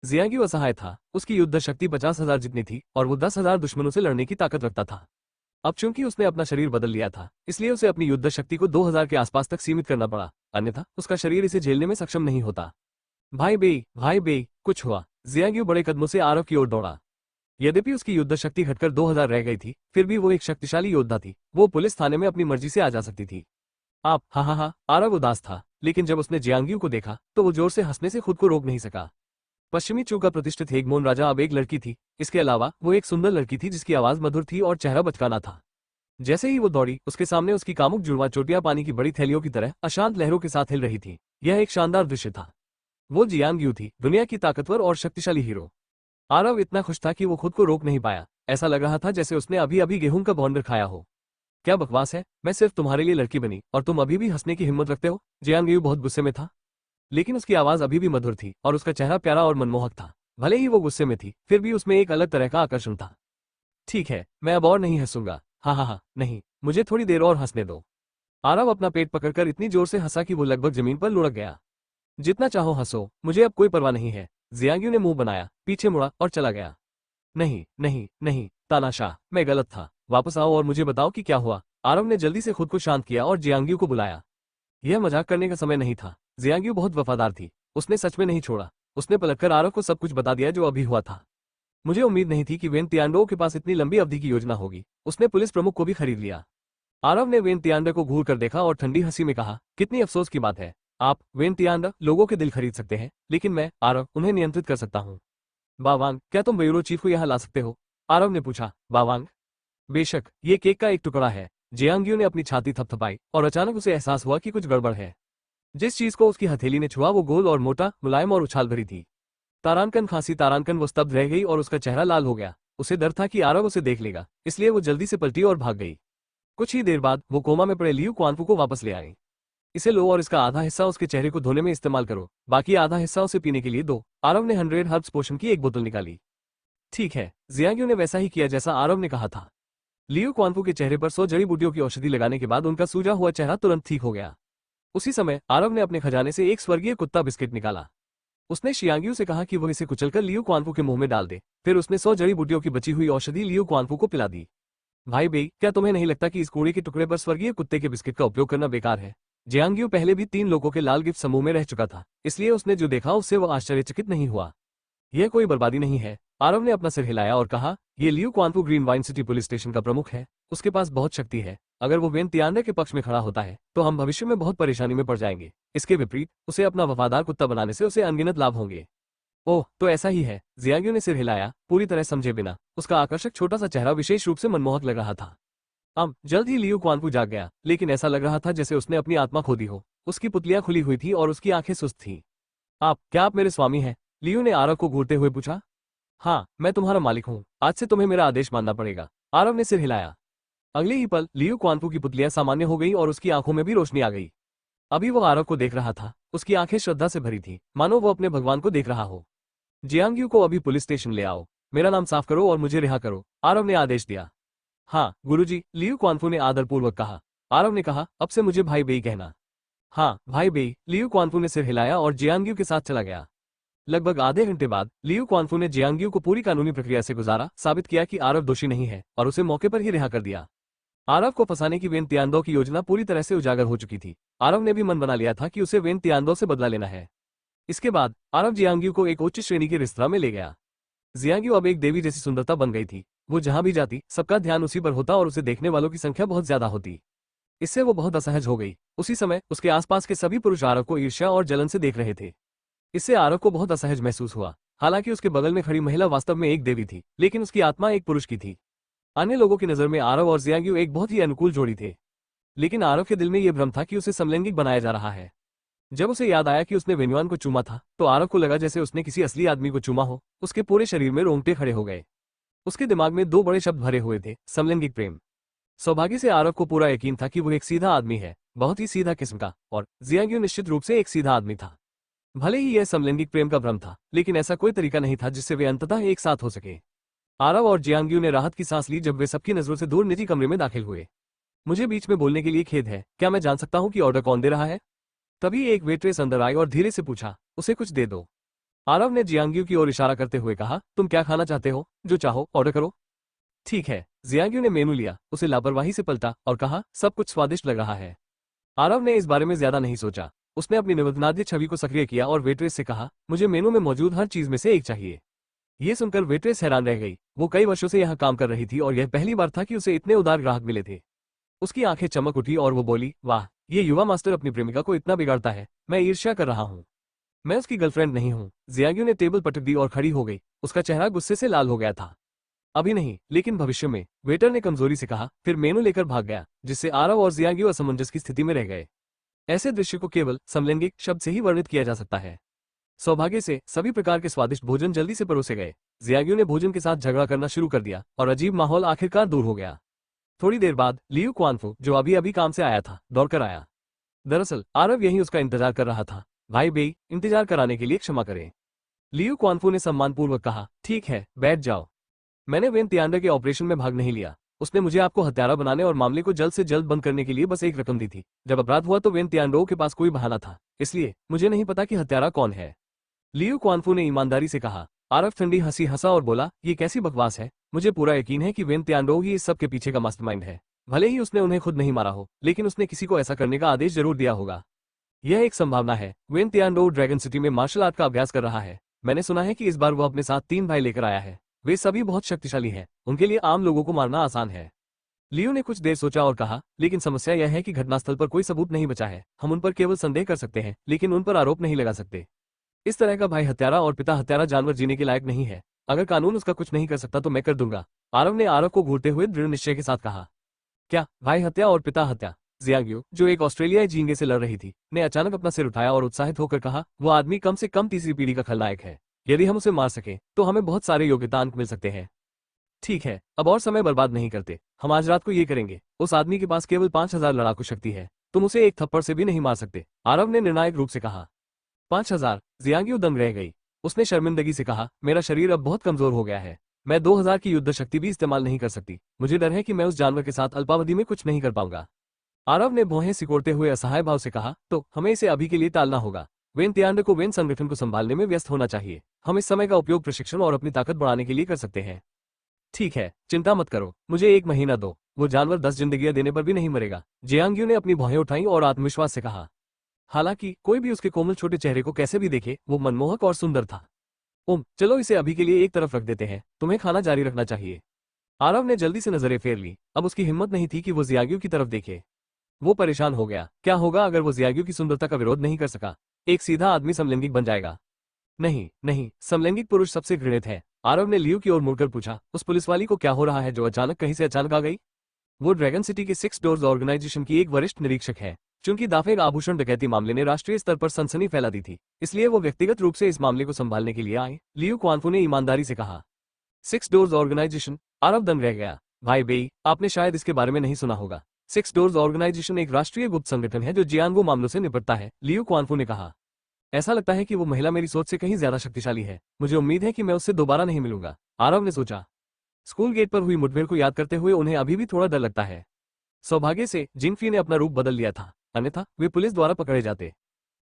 जियांग्यू असहाय था। उसकी युद्ध शक्ति 50,000 जितनी थी और वो 10,000 दुश्मनों से लड़ने की ताकत रखता था। अब चूंकि उसने अपना शरीर बदल लिया था, इसलिए उसे अपनी युद्ध शक्ति को 2000 के आसपास तक सीमित करना पड़ा, अन्यथा उसका शरीर इसे झेलने में सक्षम नहीं होता। भाई बे, कुछ हुआ। जियांग्यू बड़े कदमों से आरव की ओर दौड़ा। यद्यपि उसकी युद्ध शक्ति घटकर 2000 रह गई थी, फिर भी वो एक शक्तिशाली योद्धा थी। वो पुलिस थाने में अपनी मर्जी से आ जा सकती थी। आप हाँ, आरव उदास था, लेकिन जब उसने जियांग्यू को देखा तो वो जोर से हंसने से खुद को रोक नहीं सका। पश्चिमी चू का प्रतिष्ठित हेगमोन राजा अब एक लड़की थी। इसके अलावा वो एक सुंदर लड़की थी जिसकी आवाज मधुर थी और चेहरा बचकाना था। जैसे ही वो दौड़ी, उसके सामने उसकी कामुक जुड़वा चोटियां पानी की बड़ी थैलियों की तरह अशांत लहरों के साथ हिल रही थी। यह एक शानदार दृश्य था। वो जियांग्यू थी, दुनिया की ताकतवर और शक्तिशाली हीरो। आरव इतना खुश था कि वो खुद को रोक नहीं पाया। ऐसा लग रहा था जैसे उसने अभी अभी गेहूं का बॉन्डर खाया हो। क्या बकवास है, मैं सिर्फ तुम्हारे लिए लड़की बनी और तुम अभी भी हंसने की हिम्मत रखते हो? जियांग्यू बहुत गुस्से में था, लेकिन उसकी आवाज अभी भी मधुर थी और उसका चेहरा प्यारा और मनमोहक था। भले ही वो गुस्से में थी, फिर भी उसमें एक अलग तरह का आकर्षण था। ठीक है, मैं अब और नहीं हंसूंगा। हाँ हाँ हाँ, नहीं, मुझे थोड़ी देर और हंसने दो। आरव अपना पेट पकड़कर इतनी जोर से हंसा कि वो लगभग जमीन पर लुढ़क गया। जितना चाहो हंसो, मुझे अब कोई परवाह नहीं है। जियांग्यू ने मुंह बनाया, पीछे मुड़ा और चला गया। नहीं नहीं नहीं, तानाशाह, मैं गलत था। वापस आओ और मुझे बताओ कि क्या हुआ। आरव ने जल्दी से खुद को शांत किया और जियांग्यू को बुलाया। यह मजाक करने का समय नहीं था। जियांग्यू बहुत वफादार थी, उसने सच में नहीं छोड़ा। उसने पलटकर आरव को सब कुछ बता दिया जो अभी हुआ था। मुझे उम्मीद नहीं थी कि वेन तियांडो के पास इतनी लंबी अवधि की योजना होगी। उसने पुलिस प्रमुख को भी खरीद लिया। आरव ने वेन तियांडा को घूर कर देखा और ठंडी हंसी में कहा, कितनी अफसोस की बात है। आप, वेन तियांडा, लोगों के दिल खरीद सकते हैं, लेकिन मैं, आरव, उन्हें नियंत्रित कर सकता हूँ। बावांग, क्या तुम ब्यूरो चीफ को यहाँ ला सकते हो? आरव ने पूछा। बावांग? बेशक, ये केक का एक टुकड़ा है। जियांग्यू ने अपनी छाती थपथपाई और अचानक उसे एहसास हुआ कि कुछ गड़बड़ है। जिस चीज को उसकी हथेली ने छुआ वो गोल और मोटा, मुलायम और उछाल भरी थी। तारानकन खांसी तारानकन वो स्तब्ध रह गई और उसका चेहरा लाल हो गया। उसे डर था कि आरव उसे देख लेगा, इसलिए वो जल्दी से पलटी और भाग गई। कुछ ही देर बाद वो कोमा में पड़े लियू क्वानफू को वापस ले आई। इसे लो और इसका आधा हिस्सा उसके चेहरे को धोने में इस्तेमाल करो, बाकी आधा हिस्सा उसे पीने के लिए दो। आरव ने 100 हर्ब्स पोशन की एक बोतल निकाली। ठीक है, जियांग्यू ने वैसा ही किया जैसा आरव ने कहा था। लियू क्वानफू के चेहरे पर 100 जड़ी बूटियों की औषधि लगाने के बाद उनका सूजा हुआ चेहरा तुरंत ठीक हो गया। उसी समय आरव ने अपने खजाने से एक स्वर्गीय कुत्ता बिस्किट निकाला। उसने शियांग्यू से कहा कि वह इसे कुचलकर लियू क्वानफू के मुंह में डाल दे। फिर उसने 100 जड़ी बूटियों की बची हुई औषधि लियू क्वानफू को पिला दी। भाई बेई, क्या तुम्हें नहीं लगता कि इस कूड़े के टुकड़े पर स्वर्गीय कुत्ते के बिस्किट का उपयोग करना बेकार है? जियांग्यू पहले भी 3 लोगों के लाल गिफ्ट समूह में रह चुका था, इसलिए उसने जो देखा उससे वह आश्चर्यचकित नहीं हुआ। यह कोई बर्बादी नहीं है। आरव ने अपना सिर हिलाया और कहा, ये Liu Quanfu green wine city police station का प्रमुख है। उसके पास बहुत शक्ति है। अगर वो वेन तियांडे के पक्ष में खड़ा होता है तो हम भविष्य में बहुत परेशानी में पड़ जाएंगे। इसके विपरीत, उसे अपना वफादार कुत्ता बनाने से उसे अनगिनत लाभ होंगे। ओह, तो ऐसा ही है। जियांग्यू ने सिर हिलाया, पूरी तरह समझे बिना। उसका आकर्षक छोटा सा चेहरा विशेष रूप से मनमोहक लग रहा था। जल्द ही लियू क्वानफू जाग गया, लेकिन ऐसा लग रहा था जैसे उसने अपनी आत्मा खो दी हो। उसकी पुतलियां खुली हुई थी और उसकी आंखें सुस्त थीं। क्या आप मेरे स्वामी हैं? लियू ने आरव को घूरते हुए पूछा। हाँ, मैं तुम्हारा मालिक हूँ। आज से तुम्हें मेरा आदेश मानना पड़ेगा। आरव ने सिर हिलाया। अगले ही पल लियू क्वानफू की पुतलियां सामान्य हो गई और उसकी आंखों में भी रोशनी आ गई। अभी वो आरव को देख रहा था। उसकी आंखें श्रद्धा से भरी थी, मानो वो अपने भगवान को देख रहा हो। जियांग्यू को अभी पुलिस स्टेशन ले आओ। मेरा नाम साफ करो और मुझे रिहा करो, आरव ने आदेश दिया। हाँ गुरुजी, लियू क्वानफू ने आदरपूर्वक कहा। आरव ने कहा, अब से मुझे भाई बेई कहना। हाँ भाई बेई, लियू क्वानफू ने सिर हिलाया और जियांग्यू के साथ चला गया। लगभग आधे घंटे बाद लियू क्वानफू ने जियांग्यू को पूरी कानूनी प्रक्रिया से गुजारा, साबित किया कि आरव दोषी नहीं है और उसे मौके पर ही रिहा कर दिया। आरव को फंसाने की वेन तियांदो की योजना पूरी तरह से उजागर हो चुकी थी। आरव ने भी मन बना लिया था कि उसे वेन तियांदो से बदला लेना है। इसके बाद आरव जियांग्यू को एक उच्च श्रेणी के रेस्तरां में ले गया। जियांग्यू अब एक देवी जैसी सुंदरता बन गई थी। वो जहां भी जाती, सबका ध्यान उसी पर होता और उसे देखने वालों की संख्या बहुत ज्यादा होती। इससे वो बहुत असहज हो गई। उसी समय उसके आसपास के सभी पुरुष आरव को ईर्ष्या और जलन से देख रहे थे। इससे आरव को बहुत असहज महसूस हुआ। हालांकि उसके बगल में खड़ी महिला वास्तव में एक देवी थी, लेकिन उसकी आत्मा एक पुरुष की थी। अन्य लोगों की नजर में आरव और जियांग्यू एक बहुत ही अनुकूल जोड़ी थे, लेकिन आरव के दिल में यह भ्रम था कि उसे समलैंगिक बनाया जा रहा है। जब उसे याद आया कि उसने वेन्युआन को चूमा था, तो आरव को लगा जैसे उसने किसी असली आदमी को चूमा हो। उसके पूरे शरीर में रोंगटे खड़े हो गए। उसके दिमाग में 2 बड़े शब्द भरे हुए थे, समलैंगिक प्रेम। सौभाग्य से आरव को पूरा यकीन था कि वो एक सीधा आदमी है, बहुत ही सीधा किस्म का, और जियांग्यू निश्चित रूप से एक सीधा आदमी था। भले ही यह समलैंगिक प्रेम का भ्रम था, लेकिन ऐसा कोई तरीका नहीं था जिससे वे अंततः एक साथ हो सके। आरव और जियांग्यू ने राहत की सांस ली जब वे सबकी नजरों से दूर निजी कमरे में दाखिल हुए। मुझे बीच में बोलने के लिए खेद है, क्या मैं जान सकता हूँ कि ऑर्डर कौन दे रहा है? तभी एक वेट्रेस अंदर आई और धीरे से पूछा, उसे कुछ दे दो। आरव ने जियांग्यू की ओर इशारा करते हुए कहा, तुम क्या खाना चाहते हो? जो चाहो ऑर्डर करो। ठीक है। जियांग्यू ने मेनू लिया, उसे लापरवाही से पलटा और कहा, सब कुछ स्वादिष्ट लग रहा है। आरव ने इस बारे में ज्यादा नहीं सोचा। उसने अपनी निवेदनाद्य छवि को सक्रिय किया और वेट्रेस से कहा, मुझे मेनू में मौजूद हर चीज में से एक चाहिए। ये सुनकर वेट्रेस हैरान रह गई। वो कई वर्षों से यहाँ काम कर रही थी और यह पहली बार था कि उसे इतने उदार ग्राहक मिले थे। उसकी आंखें चमक उठी और वो बोली, वाह, ये युवा मास्टर अपनी प्रेमिका को इतना बिगाड़ता है। मैं ईर्ष्या कर रहा हूँ। मैं उसकी गर्लफ्रेंड नहीं हूँ। जियांग्यू ने टेबल पटक दी और खड़ी हो गई। उसका चेहरा गुस्से से लाल हो गया था। अभी नहीं, लेकिन भविष्य में, वेटर ने कमजोरी से कहा, फिर मेनू लेकर भाग गया, जिससे आरव और जियांग्यू असमंजस की स्थिति में रह गए। ऐसे दृश्य को केवल समलैंगिक शब्द से ही वर्णित किया जा सकता है। सौभाग्य से सभी प्रकार के स्वादिष्ट भोजन जल्दी से परोसे गए। जियांग्यू ने भोजन के साथ झगड़ा करना शुरू कर दिया और अजीब माहौल आखिरकार दूर हो गया। थोड़ी देर बाद लियू क्वानफू, जो अभी अभी काम से आया था, दौड़कर आया। दरअसल आरव यहीं उसका इंतजार कर रहा था। भाई बेई, इंतजार कराने के लिए क्षमा करें। लियू क्वानफू ने सम्मानपूर्वक कहा, ठीक है, बैठ जाओ। मैंने वेन तियांडर के ऑपरेशन में भाग नहीं लिया। उसने मुझे आपको हत्यारा बनाने और मामले को जल्द से जल्द बंद करने के लिए बस एक रकम दी थी। जब अपराध हुआ तो वेन तियांडो के पास कोई बहाना था, इसलिए मुझे नहीं पता कि हत्यारा कौन है। लियू क्वानफू ने ईमानदारी से कहा। आरव ठंडी हंसी हंसा और बोला, ये कैसी बकवास है। मुझे पूरा यकीन है कि वेन तियांडो ही इस सब के पीछे का मास्टरमाइंड है। भले ही उसने उन्हें खुद नहीं मारा हो, लेकिन उसने किसी को ऐसा करने का आदेश जरूर दिया होगा। यह एक संभावना है। वेन तियांडो ड्रैगन सिटी में मार्शल आर्ट का अभ्यास कर रहा है। मैंने सुना है कि इस बार वो अपने साथ 3 भाई लेकर आया है। वे सभी बहुत शक्तिशाली हैं, उनके लिए आम लोगों को मारना आसान है। लियो ने कुछ देर सोचा और कहा, लेकिन समस्या यह है कि घटनास्थल पर कोई सबूत नहीं बचा है। हम उन पर केवल संदेह कर सकते हैं, लेकिन उन पर आरोप नहीं लगा सकते। इस तरह का भाई हत्यारा और पिता हत्यारा जानवर जीने के लायक नहीं है। अगर कानून उसका कुछ नहीं कर सकता तो मैं कर दूंगा। आरव ने आरव को घूरते हुए दृढ़ निश्चय के साथ कहा। क्या भाई हत्या और पिता हत्या? जियांग्यू, जो एक ऑस्ट्रेलियाई झींगे से लड़ रही थी, ने अचानक अपना सिर उठाया और उत्साहित होकर कहा, वो आदमी कम से कम तीसरी पीढ़ी का खलनायक है। यदि हम उसे मार सके तो हमें बहुत सारे योग्यता अंक मिल सकते हैं। ठीक है, अब और समय बर्बाद नहीं करते, हम आज रात को ये करेंगे। उस आदमी के पास केवल 5000 लड़ाकू शक्ति है, तुम उसे एक थप्पड़ से भी नहीं मार सकते, आरव ने निर्णायक रूप से कहा। 5000? जियांग्यू दंग रह गई। उसने शर्मिंदगी से कहा, मेरा शरीर अब बहुत कमजोर हो गया है। मैं 2000 की युद्ध शक्ति भी इस्तेमाल नहीं कर सकती। मुझे डर है कि मैं उस जानवर के साथ अल्पावधि में कुछ नहीं कर पाऊंगा। आरव ने भौहें सिकोड़ते हुए असहाय भाव से कहा, तो हमें इसे अभी के लिए टालना होगा। वेन तियांडर को वेन संगठन को संभालने में व्यस्त होना चाहिए। हम इस समय का उपयोग प्रशिक्षण और अपनी ताकत बढ़ाने के लिए कर सकते हैं। ठीक है, चिंता मत करो, मुझे 1 महीना दो। वो जानवर 10 जिंदगियां देने पर भी नहीं मरेगा। जियांग्यू ने अपनी भौहें उठाई और आत्मविश्वास से कहा। हालांकि कोई भी उसके कोमल छोटे चेहरे को कैसे भी देखे, वो मनमोहक और सुंदर था। चलो इसे अभी के लिए एक तरफ रख देते हैं, तुम्हें खाना जारी रखना चाहिए। आरव ने जल्दी से नजरें फेर ली। अब उसकी हिम्मत नहीं थी कि वो जियांग्यू की तरफ देखे। वो परेशान हो गया। क्या होगा अगर वो जियांग्यू की सुंदरता का विरोध नहीं कर सका? एक सीधा आदमी समलैंगिक बन जाएगा। नहीं नहीं, समलैंगिक पुरुष सबसे घृणित है। आरव ने लियू की ओर मुड़कर पूछा, उस पुलिस वाली को क्या हो रहा है जो अचानक कहीं से अचानक आ गई? वो ड्रैगन सिटी के 6 डोर्स ऑर्गेनाइजेशन की एक वरिष्ठ निरीक्षक है। चूंकि दाफेग आभूषण डकैती मामले ने राष्ट्रीय स्तर पर सनसनी फैला दी थी, इसलिए वो व्यक्तिगत रूप से इस मामले को संभालने के लिए आए, लियू क्वानफू ने ईमानदारी से कहा। 6 डोर्स ऑर्गेनाइजेशन? आरव दंग रह गया। भाई बेई, आपने शायद इसके बारे में नहीं सुना होगा। 6 डोर्स ऑर्गेनाइजेशन एक राष्ट्रीय गुप्त संगठन है जो जियांगो मामलों से निपटता है, लियू क्वानफू ने कहा। ऐसा लगता है कि वो महिला मेरी सोच से कहीं ज्यादा शक्तिशाली है। मुझे उम्मीद है कि मैं उससे दोबारा नहीं मिलूंगा, आरव ने सोचा। स्कूल गेट पर हुई मुठभेड़ को याद करते हुए उन्हें अभी भी थोड़ा डर लगता है। सौभाग्य से जिंगफी ने अपना रूप बदल लिया था, अन्यथा वे पुलिस द्वारा पकड़े जाते।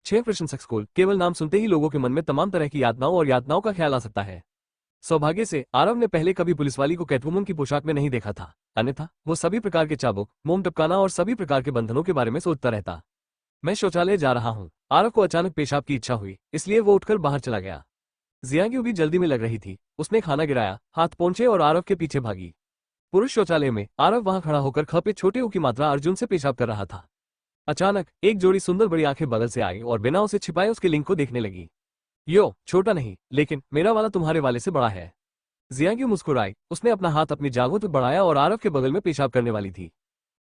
6 प्रशंसक स्कूल, केवल नाम सुनते ही लोगों के मन में तमाम तरह की यातनाओं और यातनाओं का ख्याल आ सकता है। सौभाग्य से आरव ने पहले कभी पुलिसवाली को कैटवुमन की पोशाक में नहीं देखा था, अन्यथा वो सभी प्रकार के चाबुक, मोम टपकाना और सभी प्रकार के बंधनों के बारे में सोचता रहता। मैं शौचालय जा रहा हूँ। आरव को अचानक पेशाब की इच्छा हुई, इसलिए वो उठकर बाहर चला गया। जियांग्यू भी जल्दी में लग रही थी। उसने खाना गिराया, हाथ पोंछे और आरव के पीछे भागी। पुरुष शौचालय में आरव वहां खड़ा होकर खपे छोटे ऊ की मात्रा अर्जुन से पेशाब कर रहा था। अचानक एक जोड़ी सुंदर बड़ी आंखें बगल से आई और बिना उसे छिपाए उसके लिंग को देखने लगी। यो, छोटा नहीं, लेकिन मेरा वाला तुम्हारे वाले से बड़ा है। जियांग्यू मुस्कुराई। उसने अपना हाथ अपनी जांघों तक बढ़ाया और आरव के बगल में पेशाब करने वाली थी।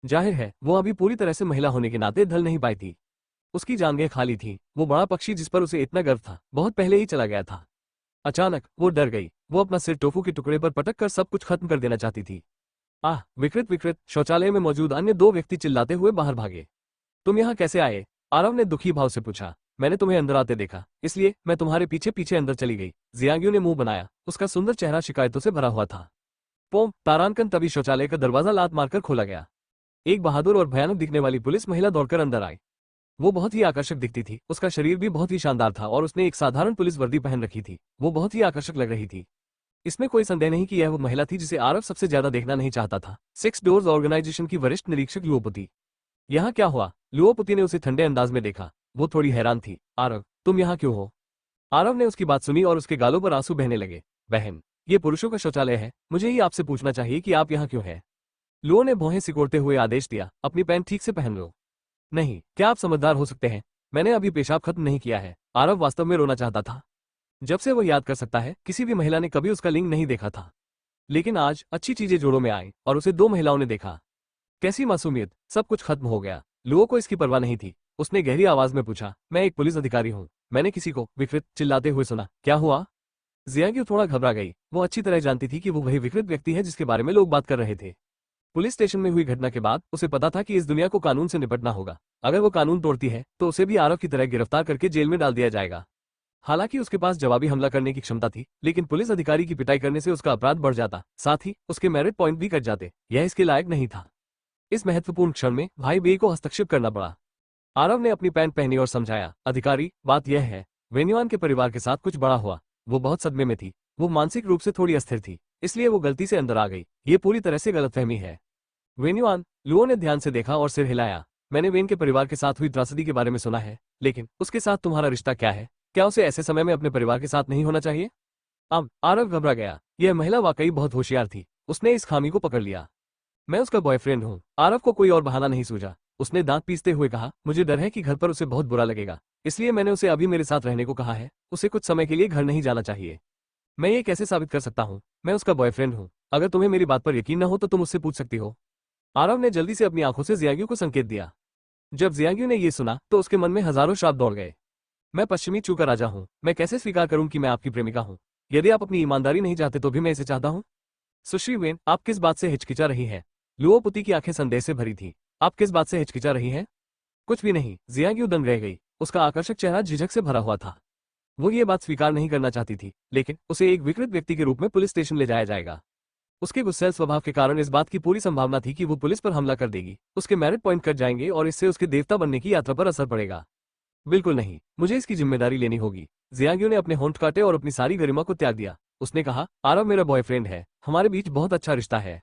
जाहिर है वो अभी पूरी तरह से महिला होने के नाते ढल नहीं पाई थी। उसकी जांघें खाली थी। वो बड़ा पक्षी जिस पर उसे इतना गर्व था, बहुत पहले ही चला गया था। अचानक वो डर गई। वो अपना सिर टोफू के टुकड़े पर पटक कर सब कुछ खत्म कर देना चाहती थी। आह, विकृत विकृत! शौचालय में मौजूद अन्य 2 व्यक्ति चिल्लाते हुए बाहर भागे। तुम यहाँ कैसे आए? आरव ने दुखी भाव से पूछा। मैंने तुम्हें अंदर आते देखा, इसलिए मैं तुम्हारे पीछे पीछे अंदर चली गई। जियांग्यू ने मुंह बनाया। उसका सुंदर चेहरा शिकायतों से भरा हुआ था। पोम तारानकन तभी शौचालय का दरवाजा लात मारकर खोला गया। एक बहादुर और भयानक दिखने वाली पुलिस महिला दौड़कर अंदर आई। वो बहुत ही आकर्षक दिखती थी। उसका शरीर भी बहुत ही शानदार था और उसने एक साधारण पुलिस वर्दी पहन रखी थी। वो बहुत ही आकर्षक लग रही थी। इसमें कोई संदेह नहीं कि यह वो महिला थी जिसे आरव सबसे ज्यादा देखना नहीं चाहता था। 6 डोर्स ऑर्गेनाइजेशन की वरिष्ठ निरीक्षक लुओपुती। यहाँ क्या हुआ? लुओपुती ने उसे ठंडे अंदाज में देखा। वो थोड़ी हैरान थी। आरव, तुम यहाँ क्यों हो? आरव ने उसकी बात सुनी और उसके गालों पर आंसू बहने लगे। बहन, ये पुरुषों का शौचालय है, मुझे ही आपसे पूछना चाहिए कि आप यहाँ क्यों हैं? लुओ ने भौहें सिकोड़ते हुए आदेश दिया, अपनी पैंट ठीक से पहन लो। नहीं, क्या आप समझदार हो सकते हैं? मैंने अभी पेशाब खत्म नहीं किया है। आरव वास्तव में रोना चाहता था। जब से वो याद कर सकता है, किसी भी महिला ने कभी उसका लिंग नहीं देखा था। लेकिन आज अच्छी चीजें जोड़ों में आई और उसे 2 महिलाओं ने देखा। कैसी मासूमियत! सब कुछ खत्म हो गया। लुओ को इसकी परवाह नहीं थी। उसने गहरी आवाज में पूछा, मैं एक पुलिस अधिकारी हूँ। मैंने किसी को विकृत चिल्लाते हुए सुना। क्या हुआ? जियांग्यू थोड़ा घबरा गई। वो अच्छी तरह जानती थी कि वो वही विकृत व्यक्ति है जिसके बारे में लोग बात कर रहे थे। पुलिस स्टेशन में हुई घटना के बाद उसे पता था कि इस दुनिया को कानून से निपटना होगा। अगर वो कानून तोड़ती है तो उसे भी आरव की तरह गिरफ्तार करके जेल में डाल दिया जाएगा। हालांकि उसके पास जवाबी हमला करने की क्षमता थी, लेकिन पुलिस अधिकारी की पिटाई करने से उसका अपराध बढ़ जाता, साथ ही उसके मेरिट पॉइंट भी कट जाते। यह इसके लायक नहीं था। इस महत्वपूर्ण क्षण में भाई बे को हस्तक्षेप करना पड़ा। आरव ने अपनी पैंट पहनी और समझाया, अधिकारी, बात यह है, वेन्युआन के परिवार के साथ कुछ बड़ा हुआ। वो बहुत सदमे में थी। वो मानसिक रूप से थोड़ी अस्थिर थी, इसलिए वो गलती से अंदर आ गई। ये पूरी तरह से गलतफहमी है। वेन्युआन, लुओ ने ध्यान से देखा और सिर हिलाया। मैंने वेन के परिवार के साथ हुई त्रासदी के बारे में सुना है, लेकिन उसके साथ तुम्हारा रिश्ता क्या है? क्या उसे ऐसे समय में अपने परिवार के साथ नहीं होना चाहिए? अब आरव घबरा गया। यह महिला वाकई बहुत होशियार थी। उसने इस खामी को पकड़ लिया। मैं उसका बॉयफ्रेंड हूँ। आरव को कोई और बहाना नहीं सूझा। उसने दांत पीसते हुए कहा, मुझे डर है कि घर पर उसे बहुत बुरा लगेगा, इसलिए मैंने उसे अभी मेरे साथ रहने को कहा है। उसे कुछ समय के लिए घर नहीं जाना चाहिए। मैं ये कैसे साबित कर सकता हूँ? मैं उसका बॉयफ्रेंड हूँ। अगर तुम्हें मेरी बात पर यकीन न हो तो तुम उससे पूछ सकती हो। आरव ने जल्दी से अपनी आंखों से जियाग्यू को संकेत दिया। जब जियाग्यू ने ये सुना तो उसके मन में हजारों श्राप दौड़ गए। मैं पश्चिमी चू का राजा हूँ। मैं कैसे स्वीकार करूँ कि मैं आपकी प्रेमिका हूँ? यदि आप अपनी ईमानदारी नहीं चाहते तो भी मैं इसे चाहता हूँ। सुश्री वेन, आप किस बात से हिचकिचा रही हैं? लुओ पुती की आंखें संदेह से भरी थी। आप किस बात से हिचकिचा रही हैं? कुछ भी नहीं। जियाग्यू दंग रह गई। उसका आकर्षक चेहरा झिझक से भरा हुआ था। वो ये बात स्वीकार नहीं करना चाहती थी, लेकिन उसे एक विकृत व्यक्ति के रूप में पुलिस स्टेशन ले जाया जाएगा। उसके गुस्सैल स्वभाव के कारण इस बात की पूरी संभावना थी कि वो पुलिस पर हमला कर देगी। उसके मेरिट पॉइंट कट जाएंगे और इससे उसके देवता बनने की यात्रा पर असर पड़ेगा। बिल्कुल नहीं, मुझे इसकी जिम्मेदारी लेनी होगी। जियाग्यू ने अपने होंठ काटे और अपनी सारी गरिमा को त्याग दिया। उसने कहा, आरव मेरा बॉयफ्रेंड है। हमारे बीच बहुत अच्छा रिश्ता है।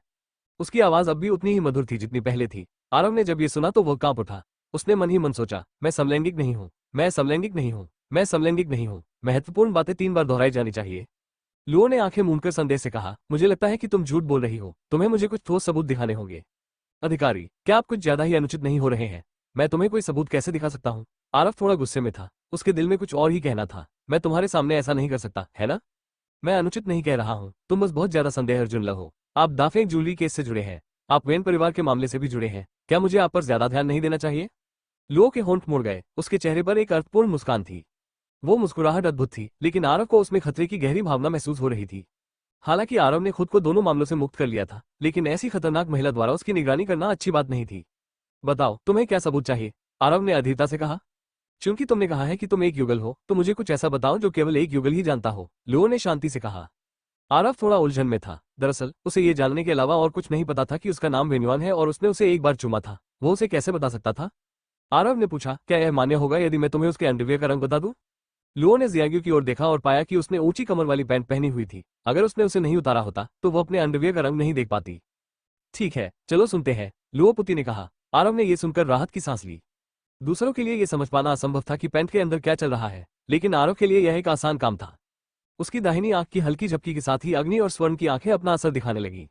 उसकी आवाज अब भी उतनी ही मधुर थी जितनी पहले थी। आरव ने जब ये सुना तो वो कांप उठा। उसने मन ही मन सोचा, मैं समलैंगिक नहीं हूँ, मैं समलैंगिक नहीं हूँ, मैं समलैंगिक नहीं हूँ। महत्वपूर्ण बातें 3 बार दोहराई जानी चाहिए। लुओ ने आंखें मूंदकर संदेह से कहा, मुझे लगता है कि तुम झूठ बोल रही हो। तुम्हें मुझे कुछ ठोस सबूत दिखाने होंगे। अधिकारी, क्या आप कुछ ज्यादा ही अनुचित नहीं हो रहे हैं? मैं तुम्हें कोई सबूत कैसे दिखा सकता हूँ? आरव थोड़ा गुस्से में था। उसके दिल में कुछ और ही कहना था। मैं तुम्हारे सामने ऐसा नहीं कर सकता, है ना? मैं अनुचित नहीं कह रहा हूँ, तुम बस बहुत ज्यादा संदेह अर्जुन हो। आप दाफेक जूलरी केस से जुड़े हैं। आप वेन परिवार के मामले से भी जुड़े हैं। क्या मुझे आप पर ज्यादा ध्यान नहीं देना चाहिए? लुओ के होंठ मुड़ गए। उसके चेहरे पर एक अर्थपूर्ण मुस्कान थी। वो मुस्कुराहट अद्भुत थी, लेकिन आरव को उसमें खतरे की गहरी भावना महसूस हो रही थी। हालांकि आरव ने खुद को दोनों मामलों से मुक्त कर लिया था, लेकिन ऐसी खतरनाक महिला द्वारा उसकी निगरानी करना अच्छी बात नहीं थी। बताओ, तुम्हें क्या सबूत चाहिए? आरव ने अधीरता से कहा। चूंकि तुमने कहा है कि तुम एक युगल हो, तो मुझे कुछ ऐसा बताओ जो केवल एक युगल ही जानता हो। लुओ ने शांति से कहा। आरव थोड़ा उलझन में था। दरअसल उसे ये जानने के अलावा और कुछ नहीं पता था कि उसका नाम वेन्युआन है और उसने उसे एक बार चूमा था। वो उसे कैसे बता सकता था? आरव ने पूछा, क्या यह मान्य होगा यदि मैं तुम्हें उसके अंडरवियर का रंग बता दूं? लुओ ने जियाग्यू की ओर देखा और पाया कि उसने ऊंची कमर वाली पैंट पहनी हुई थी। अगर उसने उसे नहीं उतारा होता तो वो अपने अंडरवियर का रंग नहीं देख पाती। ठीक है, चलो सुनते हैं, लुओ पुती ने कहा। आरव ने यह सुनकर राहत की सांस ली। दूसरों के लिए यह समझ पाना असंभव था कि पैंट के अंदर क्या चल रहा है, लेकिन आरव के लिए यह एक आसान काम था। उसकी दाहिनी आंख की हल्की झपकी के साथ ही अग्नि और स्वर्ण की आंखें अपना असर दिखाने लगी।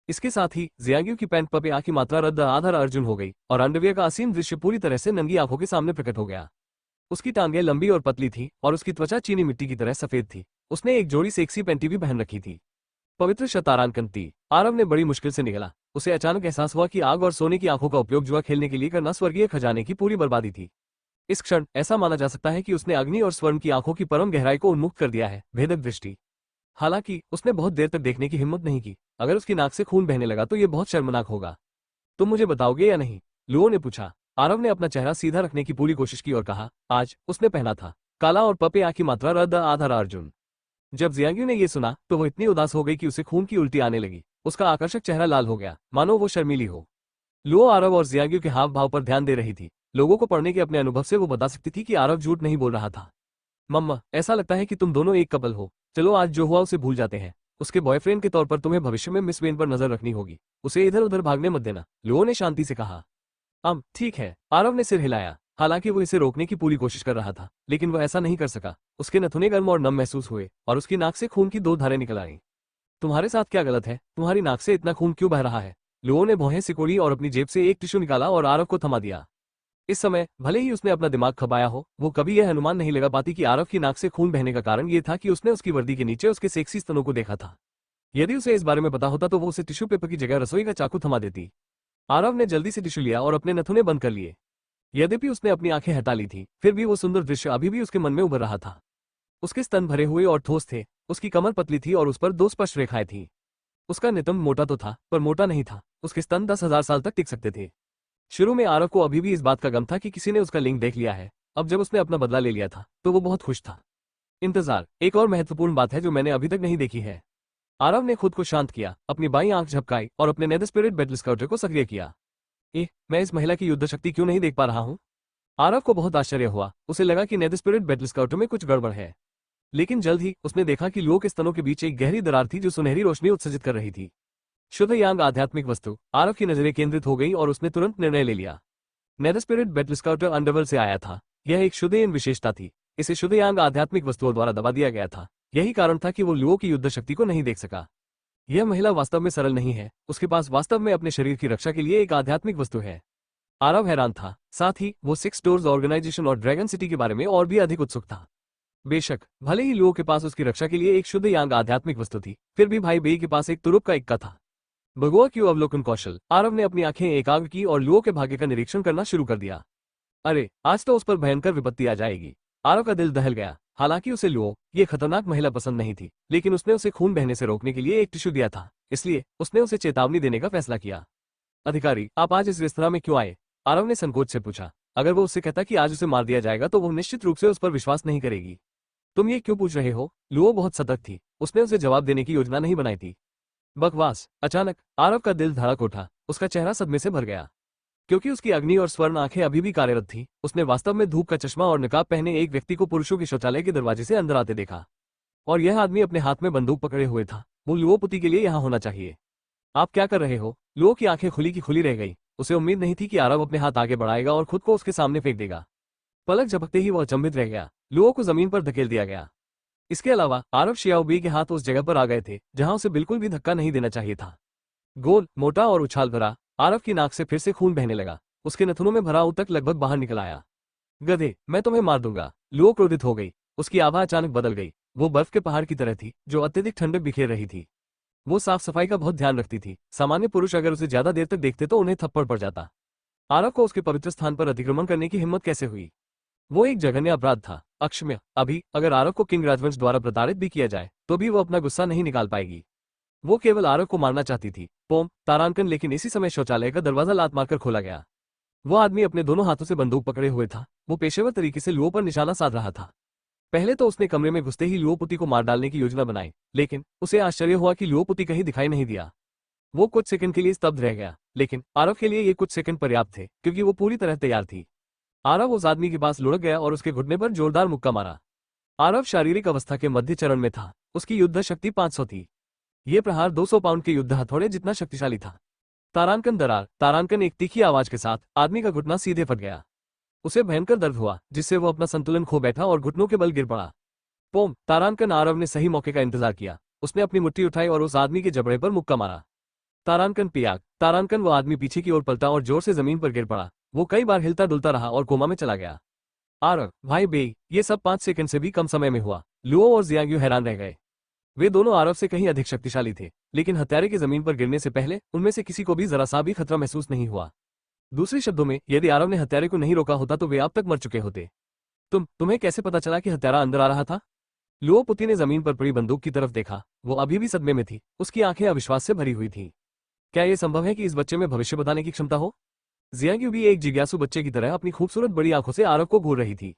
इसके साथ ही जियाग्यू की पैंट पर की मात्रा रद्द आधार अर्जुन हो गई और अंडरवियर का असीम दृश्य पूरी तरह से नंगी आंखों के सामने प्रकट हो गया। उसकी टांगें लंबी और पतली थी और उसकी त्वचा चीनी मिट्टी की तरह सफेद थी। उसने एक जोड़ी सेक्सी पैंटी भी पहन रखी थी। पवित्र शतारांकंती, आरव ने बड़ी मुश्किल से निगला। उसे अचानक एहसास हुआ कि आग और सोने की आंखों का उपयोग जुआ खेलने के लिए करना स्वर्गीय खजाने की पूरी बर्बादी थी। इस क्षण ऐसा माना जा सकता है कि उसने अग्नि और स्वर्ण की आंखों की परम गहराई को उन्मुक्त कर दिया है, भेदक दृष्टि। हालांकि उसने बहुत देर तक देखने की हिम्मत नहीं की। अगर उसकी नाक से खून बहने लगा तो ये बहुत शर्मनाक होगा। तुम मुझे बताओगे या नहीं? लुओ ने पूछा। आरव ने अपना चेहरा सीधा रखने की पूरी कोशिश की और कहा, आज उसने पहना था काला और पपे की मात्रा रद्द आधार अर्जुन। जब जियांग्यू ने यह सुना तो वो इतनी उदास हो गई कि उसे खून की उल्टी आने लगी। उसका आकर्षक चेहरा लाल हो गया, मानो वो शर्मीली हो। लुओ आरव और जियांग्यू के हाव भाव पर ध्यान दे रही थी। लोगों को पढ़ने के अपने अनुभव से वो बता सकती थी कि आरव झूठ नहीं बोल रहा था। मम्मा, ऐसा लगता है कि तुम दोनों एक कपल हो। चलो आज जो हुआ उसे भूल जाते हैं। उसके बॉयफ्रेंड के तौर पर तुम्हें भविष्य में मिस वेन पर नजर रखनी होगी। उसे इधर उधर भागने मत देना, लुओ ने शांति से कहा। ठीक है, आरव ने सिर हिलाया। हालांकि वो इसे रोकने की पूरी कोशिश कर रहा था, लेकिन वह ऐसा नहीं कर सका। उसके नथुने गर्म और नम महसूस हुए और उसकी नाक से खून की 2 धारें निकल आईं। तुम्हारे साथ क्या गलत है? तुम्हारी नाक से इतना खून क्यों बह रहा है? लुओ ने भौहें सिकोड़ी और अपनी जेब से एक टिश्यू निकाला और आरव को थमा दिया। इस समय भले ही उसने अपना दिमाग खपाया हो, वो कभी यह अनुमान नहीं लगा पाती कि आरव की नाक से खून बहने का कारण ये था कि उसने उसकी वर्दी के नीचे उसके सेक्सी स्तनों को देखा था। यदि उसे इस बारे में पता होता तो वो उसे टिश्यू पेपर की जगह रसोई का चाकू थमा देती। आरव ने जल्दी से टिश्यू लिया और अपने नथुने बंद कर लिए। यद्यपि उसने अपनी आंखें हटा ली थी, फिर भी वो सुंदर दृश्य अभी भी उसके मन में उभर रहा था। उसके स्तन भरे हुए और ठोस थे। उसकी कमर पतली थी और उस पर 2 स्पष्ट रेखाएं थीं। उसका नितंब मोटा तो था, पर मोटा नहीं था। उसके स्तन 10,000 साल तक टिक सकते थे। शुरू में आरव को अभी भी इस बात का गम था कि किसी ने उसका लिंग देख लिया है। अब जब उसने अपना बदला ले लिया था तो वो बहुत खुश था। इंतजार एक और महत्वपूर्ण बात है जो मैंने अभी तक नहीं देखी है। आरव ने खुद को शांत किया, अपनी बाईं आंख झपकाई और अपने नेदर स्पिरिट बैटल स्काउटर को सक्रिय किया। मैं इस महिला की युद्ध शक्ति क्यों नहीं देख पा रहा हूँ? आरव को बहुत आश्चर्य हुआ। उसे लगा कि नेदर स्पिरिट बैटल स्काउटर में कुछ गड़बड़ है, लेकिन जल्द ही उसने देखा कि लुओ के स्तनों के बीच एक गहरी दरार थी जो सुनहरी रोशनी उत्सर्जित कर रही थी। शुद्ध यांग आध्यात्मिक वस्तु। आरव की नजरें केंद्रित हो गई और उसने तुरंत निर्णय ले लिया। Nether spirit battle scouter underworld से आया था। यह एक शुद्ध यांग विशेषता थी। इसे शुद्ध यांग आध्यात्मिक वस्तुओं द्वारा दबा दिया गया था। यही कारण था कि वो लुओ की युद्ध शक्ति को नहीं देख सका। यह महिला वास्तव में सरल नहीं है। उसके पास वास्तव में अपने शरीर की रक्षा के लिए एक आध्यात्मिक वस्तु है। आरव हैरान था। साथ ही वो सिक्स डोर्स ऑर्गेनाइजेशन और ड्रैगन सिटी के बारे में और भी अधिक उत्सुक था। बेशक भले ही लुओ के पास उसकी रक्षा के लिए एक शुद्ध यांग आध्यात्मिक वस्तु थी, फिर भी भाई बेई के पास एक तुरुप का इक्का था। भगवा क्यों अवलोकन कौशल। आरव ने अपनी आंखें एकाग्र की और लुओ के भाग्य का निरीक्षण करना शुरू कर दिया। अरे आज तो उस पर भयंकर विपत्ति आ जाएगी। आरव का दिल दहल गया। हालांकि उसे लुओ ये खतरनाक महिला पसंद नहीं थी, लेकिन उसने उसे खून बहने से रोकने के लिए एक टिश्यू दिया था, इसलिए उसने उसे चेतावनी देने का फैसला किया। अधिकारी, आप आज इस रेस्तरां में क्यों आए? आरव ने संकोच से पूछा। अगर वो उससे कहता कि आज उसे मार दिया जाएगा तो वो निश्चित रूप से उस पर विश्वास नहीं करेगी। तुम ये क्यों पूछ रहे हो? लुओ बहुत सतर्क थी। उसने उसे जवाब देने की योजना नहीं बनाई थी। बकवास। अचानक आरव का दिल धड़क उठा। उसका चेहरा सदमे से भर गया, क्योंकि उसकी अग्नि और स्वर्ण आंखें अभी भी कार्यरत थी। उसने वास्तव में धूप का चश्मा और नकाब पहने एक व्यक्ति को पुरुषों के शौचालय के दरवाजे से अंदर आते देखा, और यह आदमी अपने हाथ में बंदूक पकड़े हुए था। वो लुओ पुती के लिए यहाँ होना चाहिए। आप क्या कर रहे हो? लुओ की आंखें खुली की खुली रह गई। उसे उम्मीद नहीं थी कि आरव अपने हाथ आगे बढ़ाएगा और खुद को उसके सामने फेंक देगा। पलक झपकते ही वह अचंभित रह गया। लुओ को जमीन पर धकेल दिया गया। इसके अलावा आरव शियाओबी के हाथ उस जगह पर आ गए थे जहां उसे बिल्कुल भी धक्का नहीं देना चाहिए था। गोल, मोटा और उछाल भरा। आरव की नाक से फिर से खून बहने लगा। उसके नथुनों में भरा ऊतक लगभग बाहर निकल आया। गधे, मैं तुम्हें मार दूंगा। लुओ क्रोधित हो गई। उसकी आभा अचानक बदल गई। वो बर्फ के पहाड़ की तरह थी जो अत्यधिक ठंडक बिखेर रही थी। वो साफ सफाई का बहुत ध्यान रखती थी। सामान्य पुरुष अगर उसे ज्यादा देर तक देखते तो उन्हें थप्पड़ पड़ जाता। आरव को उसके पवित्र स्थान पर अतिक्रमण करने की हिम्मत कैसे हुई? वो एक जघन्य अपराध था, अक्षम्य। अभी अगर आरव को किंग राजवंश द्वारा प्रताड़ित भी किया जाए तो भी वो अपना गुस्सा नहीं निकाल पाएगी। वो केवल आरव को मारना चाहती थी। पोम तारांकन। लेकिन इसी समय शौचालय का दरवाजा लात मारकर खोला गया। वो आदमी अपने दोनों हाथों से बंदूक पकड़े हुए था। वो पेशेवर तरीके से लुओ पर निशाना साध रहा था। पहले तो उसने कमरे में घुसते ही लुओ पुती को मार डालने की योजना बनाई, लेकिन उसे आश्चर्य हुआ कि लुओ पुती कहीं दिखाई नहीं दिया। वो कुछ सेकंड के लिए स्तब्ध रह गया, लेकिन आरव के लिए ये कुछ सेकंड पर्याप्त थे क्योंकि वो पूरी तरह तैयार थी। आरव उस आदमी के पास लुढ़क गया और उसके घुटने पर जोरदार मुक्का मारा। आरव शारीरिक अवस्था के मध्य चरण में था। उसकी युद्ध शक्ति 500 थी। ये प्रहार 200 पाउंड के युद्ध हथौड़े जितना शक्तिशाली था। तारांकन दरार। तारांकन। एक तीखी आवाज के साथ आदमी का घुटना सीधे फट गया। उसे भयंकर दर्द हुआ, जिससे वो अपना संतुलन खो बैठा और घुटनों के बल गिर पड़ा। पोम तारांकन। आरव ने सही मौके का इंतजार किया। उसने अपनी मुट्ठी उठाई और उस आदमी के जबड़े पर मुक्का मारा। तारांकन पियाग। तारांकन। वो आदमी पीछे की ओर पलटा और जोर से जमीन पर गिर पड़ा। वो कई बार हिलता डुलता रहा और कोमा में चला गया। आरव, भाई बेई, ये सब 5 सेकंड से भी कम समय में हुआ। लुओ और जियांग्यू हैरान रह गए। वे दोनों आरव से कहीं अधिक शक्तिशाली थे, लेकिन हत्यारे की जमीन पर गिरने से पहले उनमें से किसी को भी जरा सा भी खतरा महसूस नहीं हुआ। दूसरे शब्दों में, यदि आरव ने हत्यारे को नहीं रोका होता तो वे अब तक मर चुके होते। तुम्हें कैसे पता चला कि हत्यारा अंदर आ रहा था? लुओ पुती ने जमीन पर पड़ी बंदूक की तरफ देखा। वो अभी भी सदमे में थी। उसकी आंखें अविश्वास से भरी हुई थीं। क्या यह संभव है कि इस बच्चे में भविष्य बताने की क्षमता हो? जियांग्यू भी एक जिज्ञासु बच्चे की तरह अपनी खूबसूरत बड़ी आंखों से आरव को घूर रही थी।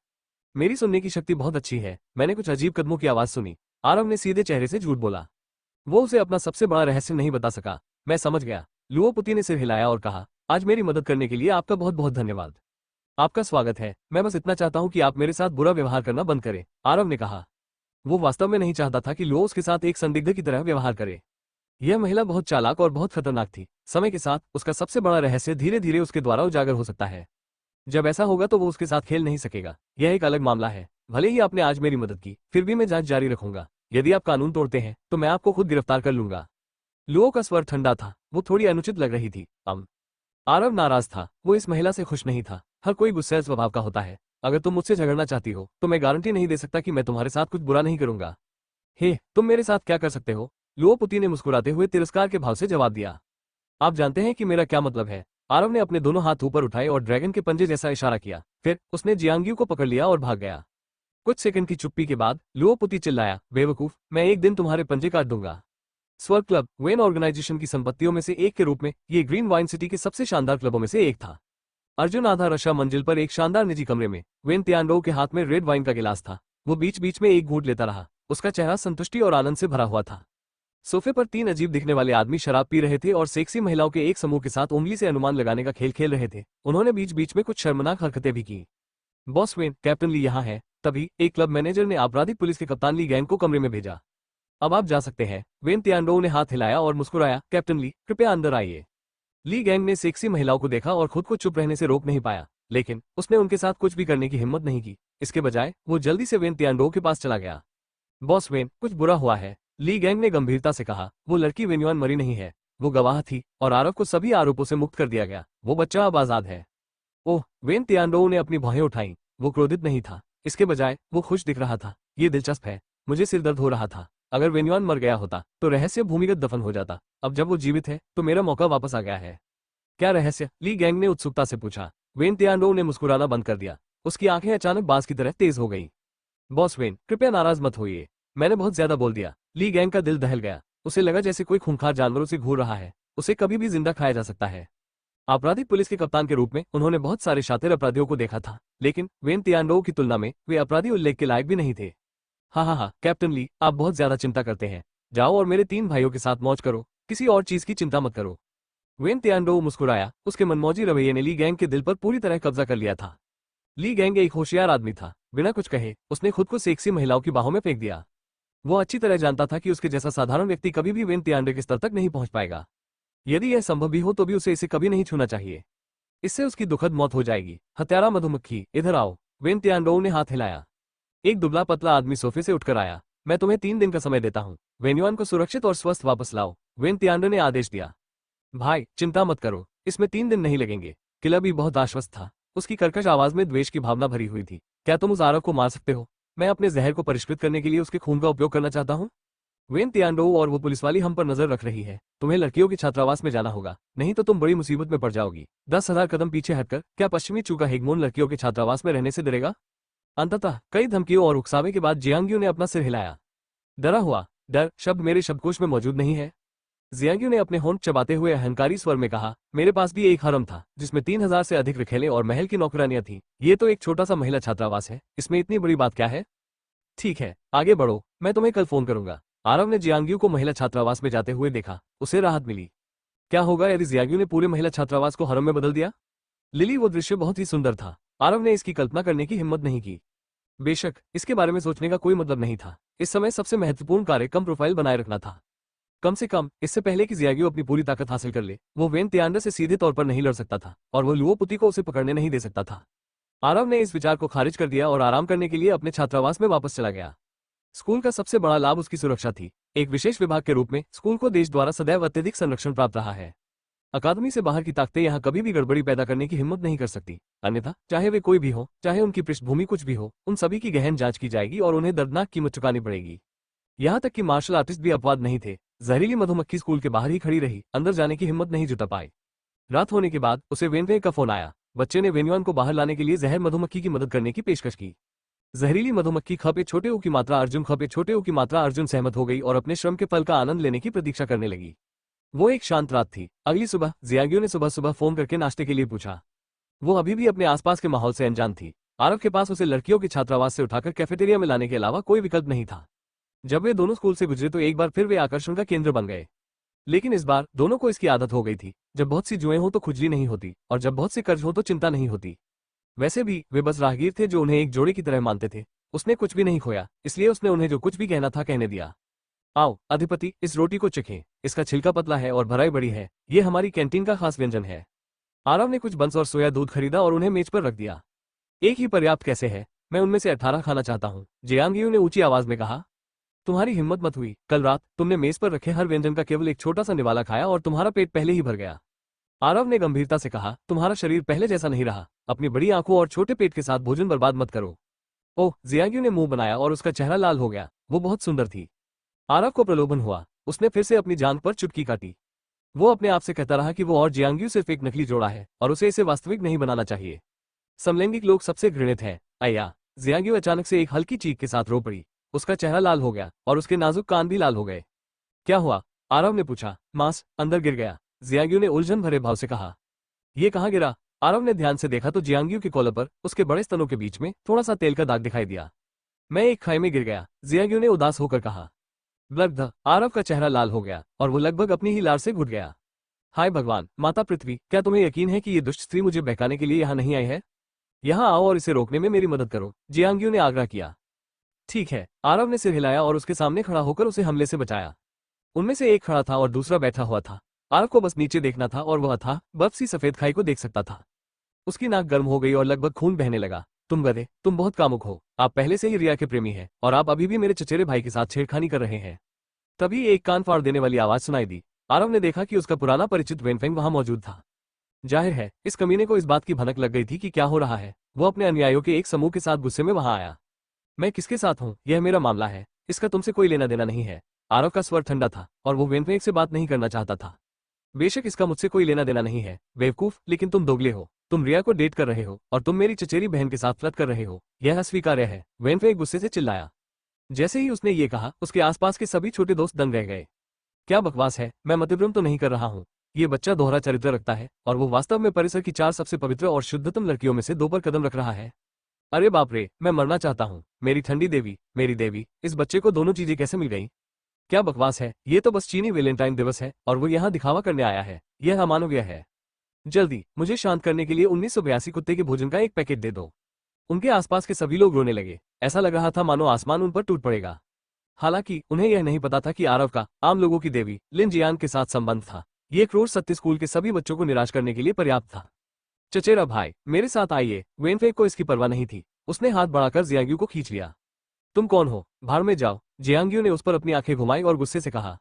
मेरी सुनने की शक्ति बहुत अच्छी है। मैंने कुछ अजीब कदमों की आवाज सुनी। आरव ने सीधे चेहरे से झूठ बोला। वो उसे अपना सबसे बड़ा रहस्य नहीं बता सका। मैं समझ गया। लुओ पुती ने सिर हिलाया और कहा, आज मेरी मदद करने के लिए आपका बहुत बहुत धन्यवाद। आपका स्वागत है। मैं बस इतना चाहता हूं कि आप मेरे साथ बुरा व्यवहार करना बंद करें, आरव ने कहा। वो वास्तव में नहीं चाहता था कि लुओ उसके साथ एक संदिग्ध की तरह व्यवहार करे। यह महिला बहुत चालाक और बहुत खतरनाक थी। समय के साथ उसका सबसे बड़ा रहस्य धीरे धीरे उसके द्वारा उजागर हो सकता है। जब ऐसा होगा तो वो उसके साथ खेल नहीं सकेगा। यह एक अलग मामला है। भले ही आपने आज मेरी मदद की, फिर भी मैं जांच जारी रखूंगा। यदि आप कानून तोड़ते हैं तो मैं आपको खुद गिरफ्तार कर लूंगा। लुओ का स्वर ठंडा था। वो थोड़ी अनुचित लग रही थी। आरव नाराज था। वो इस महिला से खुश नहीं था। हर कोई गुस्सैल स्वभाव का होता है। अगर तुम मुझसे झगड़ना चाहती हो तो मैं गारंटी नहीं दे सकता कि मैं तुम्हारे साथ कुछ बुरा नहीं करूंगा। हे, तुम मेरे साथ क्या कर सकते हो? लुओ पुती ने मुस्कुराते हुए तिरस्कार के भाव से जवाब दिया। आप जानते हैं कि मेरा क्या मतलब है? आरव ने अपने दोनों हाथ ऊपर उठाए और ड्रैगन के पंजे जैसा इशारा किया। फिर उसने जियांग्यू को पकड़ लिया और भाग गया। कुछ सेकंड की चुप्पी के बाद लुओ पुती चिल्लाया, बेवकूफ, मैं एक दिन तुम्हारे पंजे काट दूंगा। स्वर्ग क्लब वेन ऑर्गेनाइजेशन की संपत्तियों में से एक के रूप में ये ग्रीन वाइन सिटी के सबसे शानदार क्लबों में से एक था। अर्जुन आधा रशा मंजिल पर एक शानदार निजी कमरे में वेन तियानडो के हाथ में रेड वाइन का गिलास था। वो बीच बीच में एक घूंट लेता रहा। उसका चेहरा संतुष्टि और आनंद से भरा हुआ था। सोफे पर 3 अजीब दिखने वाले आदमी शराब पी रहे थे और सेक्सी महिलाओं के एक समूह के साथ उंगली से अनुमान लगाने का खेल खेल रहे थे। उन्होंने बीच बीच में कुछ शर्मनाक हरकतें भी की। बॉस वेन, कैप्टन ली यहाँ है। तभी एक क्लब मैनेजर ने आपराधिक पुलिस के कप्तान ली गैंग को कमरे में भेजा। अब आप जा सकते हैं। वेन तियानडो ने हाथ हिलाया और मुस्कुराया। कैप्टन ली, कृपया अंदर आइए। ली गैंग ने सेक्सी महिलाओं को देखा और खुद को चुप रहने से रोक नहीं पाया, लेकिन उसने उनके साथ कुछ भी करने की हिम्मत नहीं की। इसके बजाय वो जल्दी से वेन तियानडो के पास चला गया। बॉस वेन, कुछ बुरा हुआ है, ली गैंग ने गंभीरता से कहा। वो लड़की वेन्युआन मरी नहीं है। वो गवाह थी और आरव को सभी आरोपों से मुक्त कर दिया गया। वो बच्चा अब आजाद है। ओह, वेन तियानडो ने अपनी भौहें उठाईं। वो क्रोधित नहीं था, इसके बजाय वो खुश दिख रहा था। ये दिलचस्प है। मुझे सिर दर्द हो रहा था। अगर वेन्युआन मर गया होता तो रहस्य भूमिगत दफन हो जाता। अब जब वो जीवित है तो मेरा मौका वापस आ गया है। क्या रहस्य? ली गैंग ने उत्सुकता से पूछा। वेन तियानडो ने मुस्कुराना बंद कर दिया। उसकी आंखें अचानक बाज की तरह तेज हो गईं। बॉस वेन, कृपया नाराज मत होइए। मैंने बहुत ज्यादा बोल दिया। ली गैंग का दिल दहल गया। उसे लगा जैसे कोई खूंखार जानवरों से घूर रहा है। उसे कभी भी जिंदा खाया जा सकता है। आपराधिक पुलिस के कप्तान के रूप में उन्होंने बहुत सारे शातिर अपराधियों को देखा था, लेकिन वेन तियानडो की तुलना में वे अपराधी उल्लेख के लायक भी नहीं थे। हाँ, कैप्टन ली, आप बहुत ज्यादा चिंता करते हैं। जाओ और मेरे 3 भाइयों के साथ मौज करो। किसी और चीज की चिंता मत करो। वेन तियानडो मुस्कुराया। उसके मनमौजी रवैये ने ली गैंग के दिल पर पूरी तरह कब्जा कर लिया था। ली गैंग एक होशियार आदमी था। बिना कुछ कहे उसने खुद को सेक्सी महिलाओं की बाहों में फेंक दिया। वो अच्छी तरह जानता था कि उसके जैसा साधारण व्यक्ति कभी भी वेन तियानडो के स्तर तक नहीं पहुंच पाएगा। यदि यह संभव भी हो तो भी उसे इसे कभी नहीं छूना चाहिए। इससे उसकी दुखद मौत हो जाएगी। हत्यारा मधुमक्खी, इधर आओ। वेन तियानडो ने हाथ हिलाया। एक दुबला पतला आदमी सोफे से उठकर आया। मैं तुम्हें 3 दिन का समय देता हूँ। वेन्युआन को सुरक्षित और स्वस्थ वापस लाओ, वेन तियानडो ने आदेश दिया। भाई, चिंता मत करो, इसमें 3 दिन नहीं लगेंगे। किला भी बहुत आश्वस्त था। उसकी कर्कश आवाज में द्वेष की भावना भरी हुई थी। क्या तुम उस आरव को मार सकते हो? मैं अपने जहर को परिष्कृत करने के लिए उसके खून का उपयोग करना चाहता हूँ। वेन तियानडो और वो पुलिस वाली हम पर नजर रख रही है। तुम्हें लड़कियों के छात्रावास में जाना होगा, नहीं तो तुम बड़ी मुसीबत में पड़ जाओगी। 10,000 कदम पीछे हटकर क्या पश्चिमी चूका हेगमोन लड़कियों के छात्रावास में रहने से डरेगा? अंततः कई धमकियों और उकसावे के बाद जियांग्यू ने अपना सिर हिलाया। डरा हुआ? डर शब्द मेरे शब्दकोश में मौजूद नहीं है। जियांग्यू ने अपने होंठ चबाते हुए अहंकारी स्वर में कहा। मेरे पास भी एक हरम था जिसमें 3,000 से अधिक रखेले और महल की नौकरानियां थीं। ये तो एक छोटा सा महिला छात्रावास है, इसमें इतनी बड़ी बात क्या है? ठीक है, आगे बढ़ो, मैं तुम्हें कल फोन करूंगा। आरव ने जियांग्यू को महिला छात्रावास में जाते हुए देखा। उसे राहत मिली। क्या होगा यदि जियांग्यू ने पूरे महिला छात्रावास को हरम में बदल दिया? लिली, वो दृश्य बहुत ही सुंदर था। आरव ने इसकी कल्पना करने की हिम्मत नहीं की। बेशक इसके बारे में सोचने का कोई मतलब नहीं था। इस समय सबसे महत्वपूर्ण कार्य कम प्रोफाइल बनाए रखना था। कम से कम इससे पहले कि जियांग्यू अपनी पूरी ताकत हासिल कर ले, वो वेन तियानडो से सीधे तौर पर नहीं लड़ सकता था और वो लुओ पुती को उसे पकड़ने नहीं दे सकता था। आरव ने इस विचार को खारिज कर दिया और आराम करने के लिए अपने छात्रावास में वापस चला गया। स्कूल का सबसे बड़ा लाभ उसकी सुरक्षा थी। एक विशेष विभाग के रूप में स्कूल को देश द्वारा सदैव अत्यधिक संरक्षण प्राप्त रहा है। अकादमी से बाहर की ताकतें यहाँ कभी भी गड़बड़ी पैदा करने की हिम्मत नहीं कर सकती। अन्यथा चाहे वे कोई भी हो, चाहे उनकी पृष्ठभूमि कुछ भी हो, उन सभी की गहन जांच की जाएगी और उन्हें दर्दनाक कीमत चुकानी पड़ेगी। यहाँ तक कि मार्शल आर्टिस्ट भी अपवाद नहीं थे। जहरीली मधुमक्खी स्कूल के बाहर ही खड़ी रही, अंदर जाने की हिम्मत नहीं जुटा पाई। रात होने के बाद उसे वेनवे का फोन आया। बच्चे ने वेन्युआन को बाहर लाने के लिए जहर मधुमक्खी की मदद करने की पेशकश की। जहरीली मधुमक्खी खपे छोटे ओ की मात्रा अर्जुन खपे छोटे ओ की मात्रा अर्जुन सहमत हो गई और अपने श्रम के फल का आनंद लेने की प्रतीक्षा करने लगी। वो एक शांत रात थी। अगली सुबह जियांग्यू ने सुबह सुबह फोन करके नाश्ते के लिए पूछा। वो अभी भी अपने आसपास के माहौल से अनजान थी। आरव के पास उसे लड़कियों के छात्रावास से उठाकर कैफेटेरिया में लाने के अलावा कोई विकल्प नहीं था। जब वे दोनों स्कूल से गुजरे तो एक बार फिर वे आकर्षण का केंद्र बन गए। लेकिन इस बार दोनों को इसकी आदत हो गई थी। जब बहुत सी जुएं हो तो खुजली नहीं होती और जब बहुत से कर्ज हो तो चिंता नहीं होती। वैसे भी वे बस राहगीर थे जो उन्हें एक जोड़े की तरह मानते थे। उसने कुछ भी नहीं खोया, इसलिए उसने उन्हें जो कुछ भी कहना था कहने दिया। आओ अधिपति, इस रोटी को चखें। इसका छिलका पतला है और भराई बड़ी है। ये हमारी कैंटीन का खास व्यंजन है। आरव ने कुछ बंस और सोया दूध खरीदा और उन्हें मेज पर रख दिया। एक ही पर्याप्त कैसे है? मैं उनमें से 18 खाना चाहता हूँ, जियांग्यू ने ऊंची आवाज में कहा। तुम्हारी हिम्मत मत हुई। कल रात तुमने मेज पर रखे हर व्यंजन का केवल एक छोटा सा निवाला खाया और तुम्हारा पेट पहले ही भर गया। आरव ने गंभीरता से कहा। तुम्हारा शरीर पहले जैसा नहीं रहा। अपनी बड़ी आंखों और छोटे पेट के साथ भोजन बर्बाद मत करो। ओह, जियांग्यू ने मुंह बनाया और उसका चेहरा लाल हो गया। वो बहुत सुंदर थी। आरव को प्रलोभन हुआ। उसने फिर से अपनी जांघ पर चुटकी काटी। वो अपने आप से कहता रहा कि वो और जियांग्यू सिर्फ एक नकली जोड़ा है और उसे इसे वास्तविक नहीं बनाना चाहिए। समलैंगिक लोग सबसे घृणित हैं। अय्या, जियांग्यू अचानक से एक हल्की चीख के साथ रो पड़ी। उसका चेहरा लाल हो गया और उसके नाजुक कान भी लाल हो गए। क्या हुआ? आरव ने पूछा। मांस अंदर गिर गया, जियांग्यू ने उलझन भरे भाव से कहा। ये कहाँ गिरा? आरव ने ध्यान से देखा तो जियांग्यू के कॉलर पर उसके बड़े स्तनों के बीच में थोड़ा सा तेल का दाग दिखाई दिया। मैं एक खाई में गिर गया, जियांग्यू ने उदास होकर कहा। लगभग आरव का चेहरा लाल हो गया और वो लगभग अपनी ही लार से घुट गया। हाय भगवान, माता पृथ्वी, क्या तुम्हें यकीन है कि ये दुष्ट स्त्री मुझे बहकाने के लिए यहाँ नहीं आई है? यहाँ आओ और इसे रोकने में मेरी मदद करो, जियांग्यू ने आग्रह किया। ठीक है, आरव ने सिर हिलाया और उसके सामने खड़ा होकर उसे हमले से बचाया। उनमें से एक खड़ा था और दूसरा बैठा हुआ था। आरव को बस नीचे देखना था और वह था बर्फ सी सफेद खाई को देख सकता था। उसकी नाक गर्म हो गई और लगभग खून बहने लगा। तुम गधे, तुम बहुत कामुक हो। आप पहले से ही रिया के प्रेमी हैं और आप अभी भी मेरे चचेरे भाई के साथ छेड़खानी कर रहे हैं। तभी एक कान फाड़ देने वाली आवाज सुनाई दी। आरव ने देखा कि उसका पुराना परिचित वेनफेंग वहां मौजूद था। जाहिर है इस कमीने को इस बात की भनक लग गई थी कि क्या हो रहा है। वो अपने अनुयायियों के एक समूह के साथ गुस्से में वहां आया। मैं किसके साथ हूँ, यह मेरा मामला है, इसका तुमसे कोई लेना देना नहीं है। आरव का स्वर ठंडा था और वो वेनफेंग से बात नहीं करना चाहता था। बेशक इसका मुझसे कोई लेना देना नहीं है, बेवकूफ, लेकिन तुम दोगले हो। तुम रिया को डेट कर रहे हो और तुम मेरी चचेरी बहन के साथ फ्लर्ट कर रहे हो। यह अस्वीकार्य है, वेनफेंग गुस्से से चिल्लाया। जैसे ही उसने ये कहा, उसके आसपास के सभी छोटे दोस्त दंग रह गए। क्या बकवास है, मैं मतिभ्रम तो नहीं कर रहा हूँ। ये बच्चा दोहरा चरित्र रखता है और वो वास्तव में परिसर की 4 सबसे पवित्र और शुद्धतम लड़कियों में से 2 पर कदम रख रहा है। अरे बाप रे, मैं मरना चाहता हूँ। मेरी ठंडी देवी, मेरी देवी, इस बच्चे को दोनों चीजें कैसे मिल गई? क्या बकवास है, ये तो बस चीनी वैलेंटाइन दिवस है और वो यहाँ दिखावा करने आया है। यह अमानवीय है। जल्दी मुझे शांत करने के लिए 1982 कुत्ते के भोजन का एक पैकेट दे दो। उनके आसपास के सभी लोग रोने लगे। ऐसा लग रहा था मानो आसमान उन पर टूट पड़ेगा। हालांकि उन्हें यह नहीं पता था कि आरव का आम लोगों की देवी लिन जियांग के साथ संबंध था। ये क्रूर सत्य स्कूल के सभी बच्चों को निराश करने के लिए पर्याप्त था। चचेरा भाई, मेरे साथ आइए। वेनफेंग को इसकी परवाह नहीं थी। उसने हाथ बढ़ाकर जियांग्यू को खींच लिया। तुम कौन हो? भाड़ में जाओ, जियांग्यू ने उस पर अपनी आंखें घुमाई और गुस्से से कहा।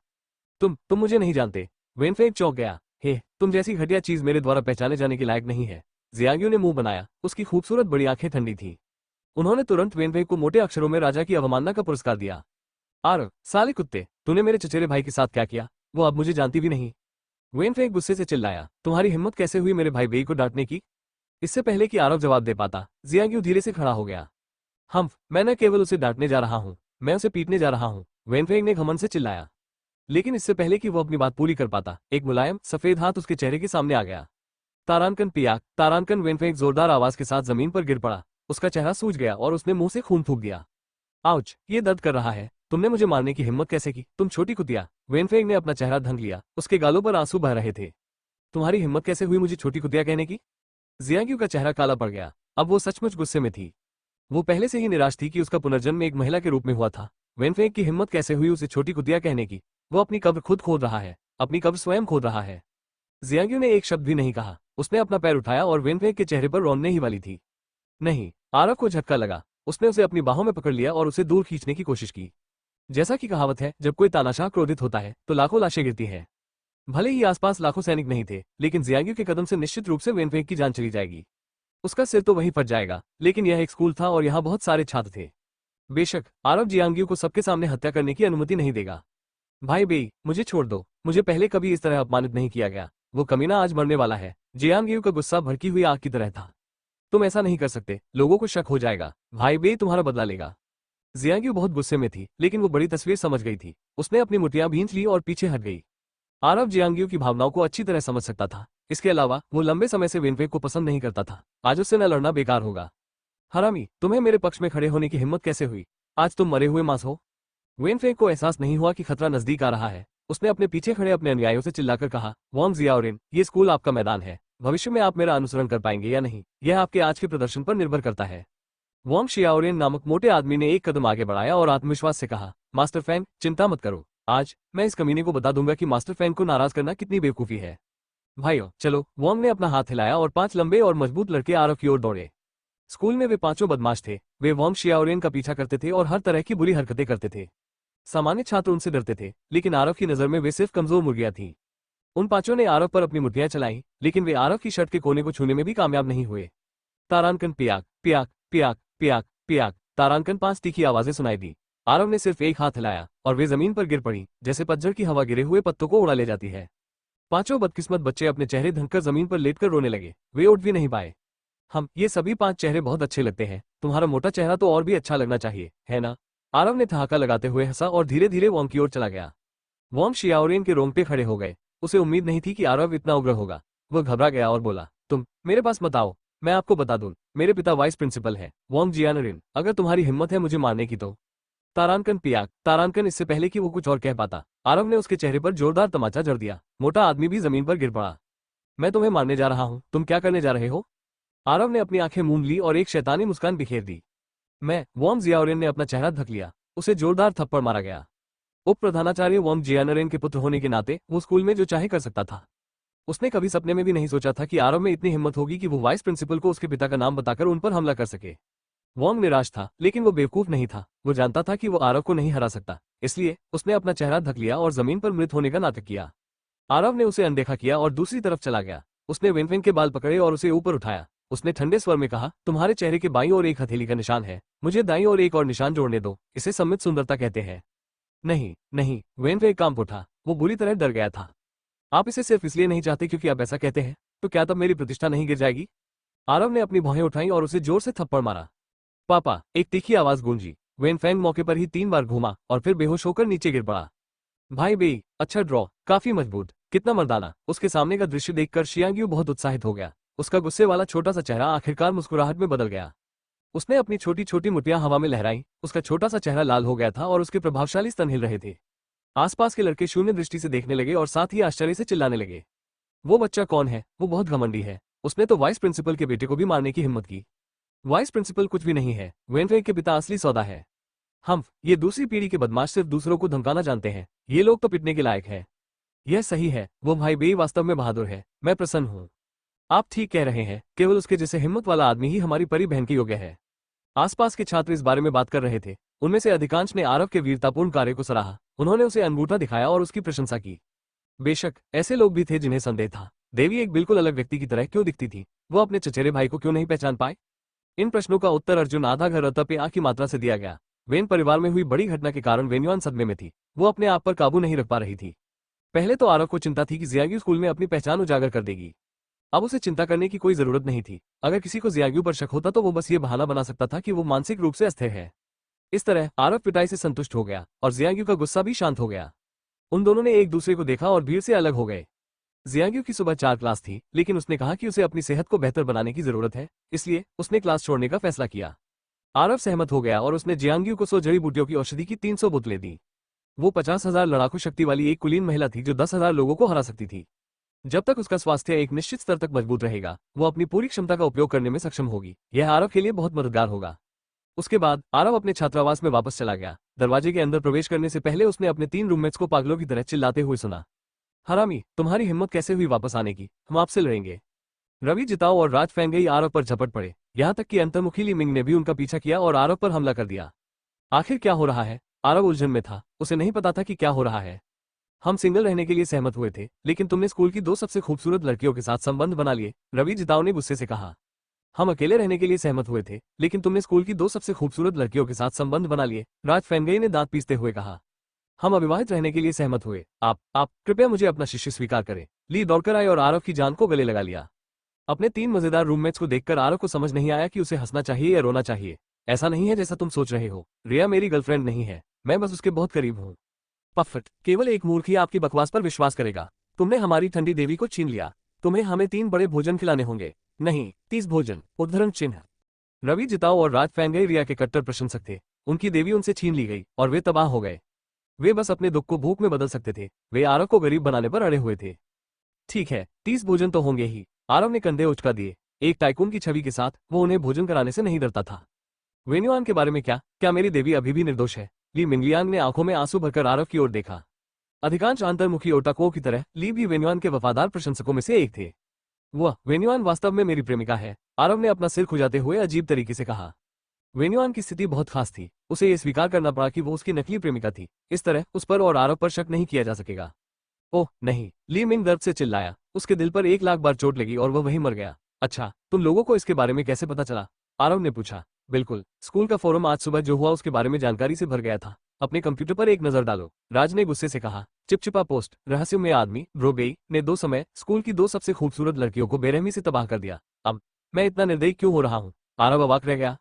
तुम मुझे नहीं जानते। वेनफेंग चौंक गया। हे, तुम जैसी घटिया चीज मेरे द्वारा पहचाने जाने के लायक नहीं है। जियांग्यू ने मुंह बनाया। उसकी खूबसूरत बड़ी आंखें ठंडी थी। उन्होंने तुरंत वेनफेंग को मोटे अक्षरों में राजा की अवमानना का पुरस्कार दिया। आरव, साले कुत्ते, तूने मेरे चचेरे भाई के साथ क्या किया? वो अब मुझे जानती भी नहीं। वेनफेंग गुस्से से चिल्लाया। तुम्हारी हिम्मत कैसे हुई मेरे भाई बेई को डांटने की? इससे पहले कि आरव जवाब दे पाता, जियांग्यू धीरे से खड़ा हो गया। मैं न केवल उसे डांटने जा रहा हूँ, मैं उसे पीटने जा रहा हूँ, वेनफेंग ने घमंड से चिल्लाया। लेकिन इससे पहले कि वो अपनी बात पूरी कर पाता, एक मुलायम सफेद हाथ उसके चेहरे के सामने आ गया। तारानकन पियाक, तारानकन। वेनफेंग जोरदार आवाज के साथ जमीन पर गिर पड़ा। उसका चेहरा सूज गया और उसने मुंह से खून थूक दिया। आउच, ये दर्द कर रहा है। तुमने मुझे मारने की हिम्मत कैसे की, तुम छोटी कुतिया? वेनफेंग ने अपना चेहरा ढंक लिया। उसके गालों पर आंसू बह रहे थे। तुम्हारी हिम्मत कैसे हुई मुझे छोटी कुतिया कहने की? जियांग्यू का चेहरा काला पड़ गया। अब वो सचमुच गुस्से में थी। वो पहले से ही निराश थी कि उसका पुनर्जन्म एक महिला के रूप में हुआ था। वेनफेंग की हिम्मत कैसे हुई उसे छोटी कुतिया कहने की? वो अपनी कब्र खुद खोद रहा है, अपनी कब्र स्वयं खोद रहा है। जियांग्यू ने एक शब्द भी नहीं कहा। उसने अपना पैर उठाया और वेनफेंग के चेहरे पर रोने ही वाली थी। नहीं, आरव को झटका लगा। उसने उसे अपनी बाहों में पकड़ लिया और उसे दूर खींचने की कोशिश की। जैसा कि कहावत है, जब कोई तानाशाह क्रोधित होता है तो लाखों लाशें गिरती हैं। भले ही आसपास लाखों सैनिक नहीं थे, लेकिन जियांग्यू के कदम से निश्चित रूप से वेनफेंग की जान चली जाएगी। उसका सिर तो वहीं फट जाएगा, लेकिन यह एक स्कूल था और यहाँ बहुत सारे छात्र थे। बेशक आरव जियांग्यू को सबके सामने हत्या करने की अनुमति नहीं देगा। भाई बेई, मुझे छोड़ दो। मुझे पहले कभी इस तरह अपमानित नहीं किया गया। वो कमीना आज मरने वाला है। जियांग्यू का गुस्सा भड़की हुई आग की तरह था। तुम ऐसा नहीं कर सकते, लोगों को शक हो जाएगा। भाई बेई तुम्हारा बदला लेगा। जियांग्यू बहुत गुस्से में थी, लेकिन वो बड़ी तस्वीर समझ गई थी। उसने अपनी मुठ्ठियां भींच ली और पीछे हट गई। आरव जियांग्यू की भावनाओं को अच्छी तरह समझ सकता था। इसके अलावा वो लंबे समय से वेनफेंग को पसंद नहीं करता था। आज उससे न लड़ना बेकार होगा। हरामी, तुम्हें मेरे पक्ष में खड़े होने की हिम्मत कैसे हुई? आज तुम मरे हुए मांस हो। वेनफेंग को एहसास नहीं हुआ कि खतरा नजदीक आ रहा है। उसने अपने पीछे खड़े अपने अनुयायियों से चिल्लाकर कहा, वॉन्ग जियाओरिन, ये स्कूल आपका मैदान है। भविष्य में आप मेरा अनुसरण कर पाएंगे या नहीं, यह आपके आज के प्रदर्शन पर निर्भर करता है। वॉन्ग शियाओरिन नामक मोटे आदमी ने एक कदम आगे बढ़ाया और आत्मविश्वास से कहा, मास्टर फैंग, चिंता मत करो। आज मैं इस कमीने को बता दूंगा कि मास्टर फैंग को नाराज करना कितनी बेवकूफी है। भाइयों चलो। वॉन्ग ने अपना हाथ हिलाया और 5 लंबे और मजबूत लड़के आरव की ओर दौड़े। स्कूल में वे पांचों बदमाश थे। वे वॉन्ग शियाओरिन का पीछा करते थे और हर तरह की बुरी हरकतें करते थे। सामान्य छात्र उनसे डरते थे, लेकिन आरव की नजर में वे सिर्फ कमजोर मुर्गियां थीं। उन पांचों ने आरव पर अपनी मुठ्ठियां चलाई, लेकिन वे आरव की शर्ट के कोने को छूने में भी कामयाब नहीं हुए। तारानकन पियाक, पियाक, पियाक, पियाक, पियाक। तारानकन 5 तीखी आवाजें सुनाई दी। आरव ने सिर्फ एक हाथ हिलाया और वे जमीन पर गिर पड़ी, जैसे पतझड़ की हवा गिरे हुए पत्तों को उड़ा ले जाती है। पांचों बदकिस्मत बच्चे अपने चेहरे ढंककर जमीन पर लेटकर रोने लगे। वे उठ भी नहीं पाए। ये सभी 5 चेहरे बहुत अच्छे लगते हैं। तुम्हारा मोटा चेहरा तो और भी अच्छा लगना चाहिए, है ना? आरव ने ठहाका लगाते हुए हंसा और धीरे धीरे वॉन्ग की ओर चला गया। वॉन्ग शियाओरिन के रोंगटे खड़े हो गए। उसे उम्मीद नहीं थी कि आरव इतना उग्र होगा। वह घबरा गया और बोला, तुम मेरे पास मत आओ, मैं आपको बता दूं, मेरे पिता वाइस प्रिंसिपल है, वोंग जियानरिन। अगर तुम्हारी हिम्मत है मुझे मारने की तो। तारानकन पियाक। तारानकन इससे पहले कि वो कुछ और कह पाता, आरव ने उसके चेहरे पर जोरदार तमाचा जड़ दिया। मोटा आदमी भी जमीन पर गिर पड़ा। मैं तुम्हें मारने जा रहा हूँ, तुम क्या करने जा रहे हो? आरव ने अपनी आंखें मूंद ली और एक शैतानी मुस्कान बिखेर दी। मैं, वोंग जियाओरेन ने अपना चेहरा ढक लिया। उसे जोरदार थप्पड़ मारा गया। उप प्रधानाचार्य वोंग जियानरेन के पुत्र होने के नाते वो स्कूल में जो चाहे कर सकता था। उसने कभी सपने में भी नहीं सोचा था कि आरव में इतनी हिम्मत होगी कि वो वाइस प्रिंसिपल को उसके पिता का नाम बताकर उन पर हमला कर सके। वोंग निराश था, लेकिन वो बेवकूफ नहीं था। वो जानता था कि वो आरव को नहीं हरा सकता, इसलिए उसने अपना चेहरा ढक लिया और जमीन पर मृत होने का नाटक किया। आरव ने उसे अनदेखा किया और दूसरी तरफ चला गया। उसने वेनफेंग के बाल पकड़े और उसे ऊपर उठाया। उसने ठंडे स्वर में कहा, तुम्हारे चेहरे के बाईं ओर एक हथेली का निशान है, मुझे दाईं ओर एक और निशान जोड़ने दो, इसे सम्मित सुंदरता कहते हैं। नहीं नहीं, वेनफेंग कांप उठा। वो बुरी तरह डर गया था। आप इसे सिर्फ इसलिए नहीं चाहते क्योंकि आप ऐसा कहते हैं, तो क्या तब मेरी प्रतिष्ठा नहीं गिर जाएगी? आरव ने अपनी भौहें उठाई और उसे जोर से थप्पड़ मारा। पापा, एक तीखी आवाज गूंजी। वेनफेंग मौके पर ही 3 बार घूमा और फिर बेहोश होकर नीचे गिर पड़ा। भाई बेई, अच्छा ड्रॉ, काफी मजबूत, कितना मर्दाना। उसके सामने का दृश्य देखकर शियांग्यू बहुत उत्साहित हो गया। उसका गुस्से वाला छोटा सा चेहरा आखिरकार मुस्कुराहट में बदल गया। उसने अपनी छोटी छोटी मुट्ठियां हवा में लहराई। उसका छोटा सा चेहरा लाल हो गया था और उसके प्रभावशाली स्तन हिल रहे थे। आसपास के लड़के शून्य दृष्टि से देखने लगे और साथ ही आश्चर्य से चिल्लाने लगे। वो बच्चा कौन है? वो बहुत घमंडी है। उसने तो वाइस प्रिंसिपल के बेटे को भी मारने की हिम्मत की। वाइस प्रिंसिपल कुछ भी नहीं है, वेनफेंग के पिता असली सौदा है। हम, ये दूसरी पीढ़ी के बदमाश सिर्फ दूसरों को धमकाना जानते हैं। ये लोग तो पिटने के लायक है। यह सही है, वो भाई बेई वास्तव में बहादुर है। मैं प्रसन्न हूँ। आप ठीक कह रहे हैं, केवल उसके जैसे हिम्मत वाला आदमी ही हमारी परी बहन के योग्य है। आसपास के छात्र इस बारे में बात कर रहे थे। उनमें से अधिकांश ने आरव के वीरतापूर्ण कार्य को सराहा। उन्होंने उसे अंगूठा दिखाया और उसकी प्रशंसा की। बेशक ऐसे लोग भी थे जिन्हें संदेह था, देवी एक बिल्कुल अलग व्यक्ति की तरह क्यों दिखती थी? वो अपने चचेरे भाई को क्यों नहीं पहचान पाए? इन प्रश्नों का उत्तर अर्जुन आधा घर पे आ की मात्रा से दिया गया। वेन परिवार में हुई बड़ी घटना के कारण वेन्युआन सदमे में थी। वो अपने आप पर काबू नहीं रख पा रही थी। पहले तो आरव को चिंता थी कि जियाग्यू स्कूल में अपनी पहचान उजागर कर देगी। अब उसे चिंता करने की कोई जरूरत नहीं थी। अगर किसी को जियाग्यू पर शक होता तो वो बस ये बहाना बना सकता था कि वो मानसिक रूप से अस्थिर है। इस तरह आरव पिटाई से संतुष्ट हो गया और जियाग्यू का गुस्सा भी शांत हो गया। उन दोनों ने एक दूसरे को देखा और भीड़ से अलग हो गए। जियाग्यू की सुबह 4 क्लास थी, लेकिन उसने कहा कि उसे अपनी सेहत को बेहतर बनाने की जरूरत है, इसलिए उसने क्लास छोड़ने का फैसला किया। आरव सहमत हो गया और उसने जियांग्यू को 100 जड़ी बूटियों की औषधि की 300 बोतलें दी। वो 50,000 लड़ाकू शक्ति वाली एक कुलीन महिला थी जो 10,000 लोगों को हरा सकती थी। जब तक उसका स्वास्थ्य एक निश्चित स्तर तक मजबूत रहेगा, वो अपनी पूरी क्षमता का उपयोग करने में सक्षम होगी। यह आरव के लिए बहुत मददगार होगा। उसके बाद आरव अपने छात्रावास में वापस चला गया। दरवाजे के अंदर प्रवेश करने से पहले उसने अपने 3 रूममेट्स को पागलों की तरह चिल्लाते हुए सुना। हरामी, तुम्हारी हिम्मत कैसे हुई वापस आने की? हम आपसे लड़ेंगे। रवि जिताओ और राज फेंगई आरव पर झपट पड़े। यहाँ तक कि अंतर्मुखी ली मिंग ने भी उनका पीछा किया और आरव पर हमला कर दिया। आखिर क्या हो रहा है? आरव उलझन में था। उसे नहीं पता था कि क्या हो रहा है। हम सिंगल रहने के लिए सहमत हुए थे, लेकिन तुमने स्कूल की 2 सबसे खूबसूरत लड़कियों के साथ संबंध बना लिए, रवि जिताओ ने गुस्से से कहा। हम अकेले रहने के लिए सहमत हुए थे, लेकिन तुमने स्कूल की 2 सबसे खूबसूरत लड़कियों के साथ संबंध बना लिए, राज फेंगई ने दांत पीसते हुए कहा। हम अविवाहित रहने के लिए सहमत हुए। आप कृपया मुझे अपना शिष्य स्वीकार करें। ली दौड़कर आए और आरव की जान को गले लगा लिया। अपने 3 मजेदार रूममेट्स को देखकर आरव को समझ नहीं आया कि उसे हंसना चाहिए या रोना चाहिए। ऐसा नहीं है जैसा तुम सोच रहे हो। रिया मेरी गर्लफ्रेंड नहीं है, मैं बस उसके बहुत करीब हूँ। पफट, केवल एक मूर्ख ही आपकी बकवास पर विश्वास करेगा। तुमने हमारी ठंडी देवी को छीन लिया। तुम्हें हमें 3 बड़े भोजन खिलाने होंगे। नहीं, 30 भोजन, उद्धरण चिन्ह। रवि जिताओ और राज फेंगई रिया के कट्टर प्रशंसक थे। उनकी देवी उनसे छीन ली गई और वे तबाह हो गए। वे बस अपने दुख को भूख में बदल सकते थे। वे आरव को गरीब बनाने पर अड़े हुए थे। ठीक है, 30 भोजन तो होंगे ही। आरव ने कंधे उचका दिए। एक टाइकून की छवि के साथ वो उन्हें भोजन कराने से नहीं डरता था। वेन्युआन के बारे में क्या मेरी देवी अभी भी निर्दोष है? ली मिंगलियांग ने आंखों में आंसू भरकर आरव की ओर देखा। अधिकांश अंतर्मुखी ओटाकुओं की तरह ली भी वेन्युआन के वफादार प्रशंसकों में से एक थे। वह, वेन्युआन वास्तव में मेरी प्रेमिका है, आरव ने अपना सिर खुजाते हुए अजीब तरीके से कहा। वेन्युआन की स्थिति बहुत खास थी। उसे यह स्वीकार करना पड़ा कि वो उसकी नकली प्रेमिका थी। इस तरह उस पर और आरव पर शक नहीं किया जा सकेगा। ओह नहीं, ली मिंग दर्द से चिल्लाया। उसके दिल पर 1 लाख बार चोट लगी और वह वहीं मर गया। अच्छा, तुम लोगों को इसके बारे में कैसे पता चला? आरव ने पूछा। बिल्कुल, स्कूल का फोरम आज सुबह जो हुआ उसके बारे में जानकारी से भर गया था। अपने कंप्यूटर पर एक नजर डालो, राज ने गुस्से से कहा। चिपचिपा पोस्ट, रहस्यमय आदमी ब्रोबेई ने 2 समय स्कूल की 2 सबसे खूबसूरत लड़कियों को बेरहमी से तबाह कर दिया। अब मैं इतना निर्दयी क्यों हो रहा हूँ? आरव अवाक रह गया।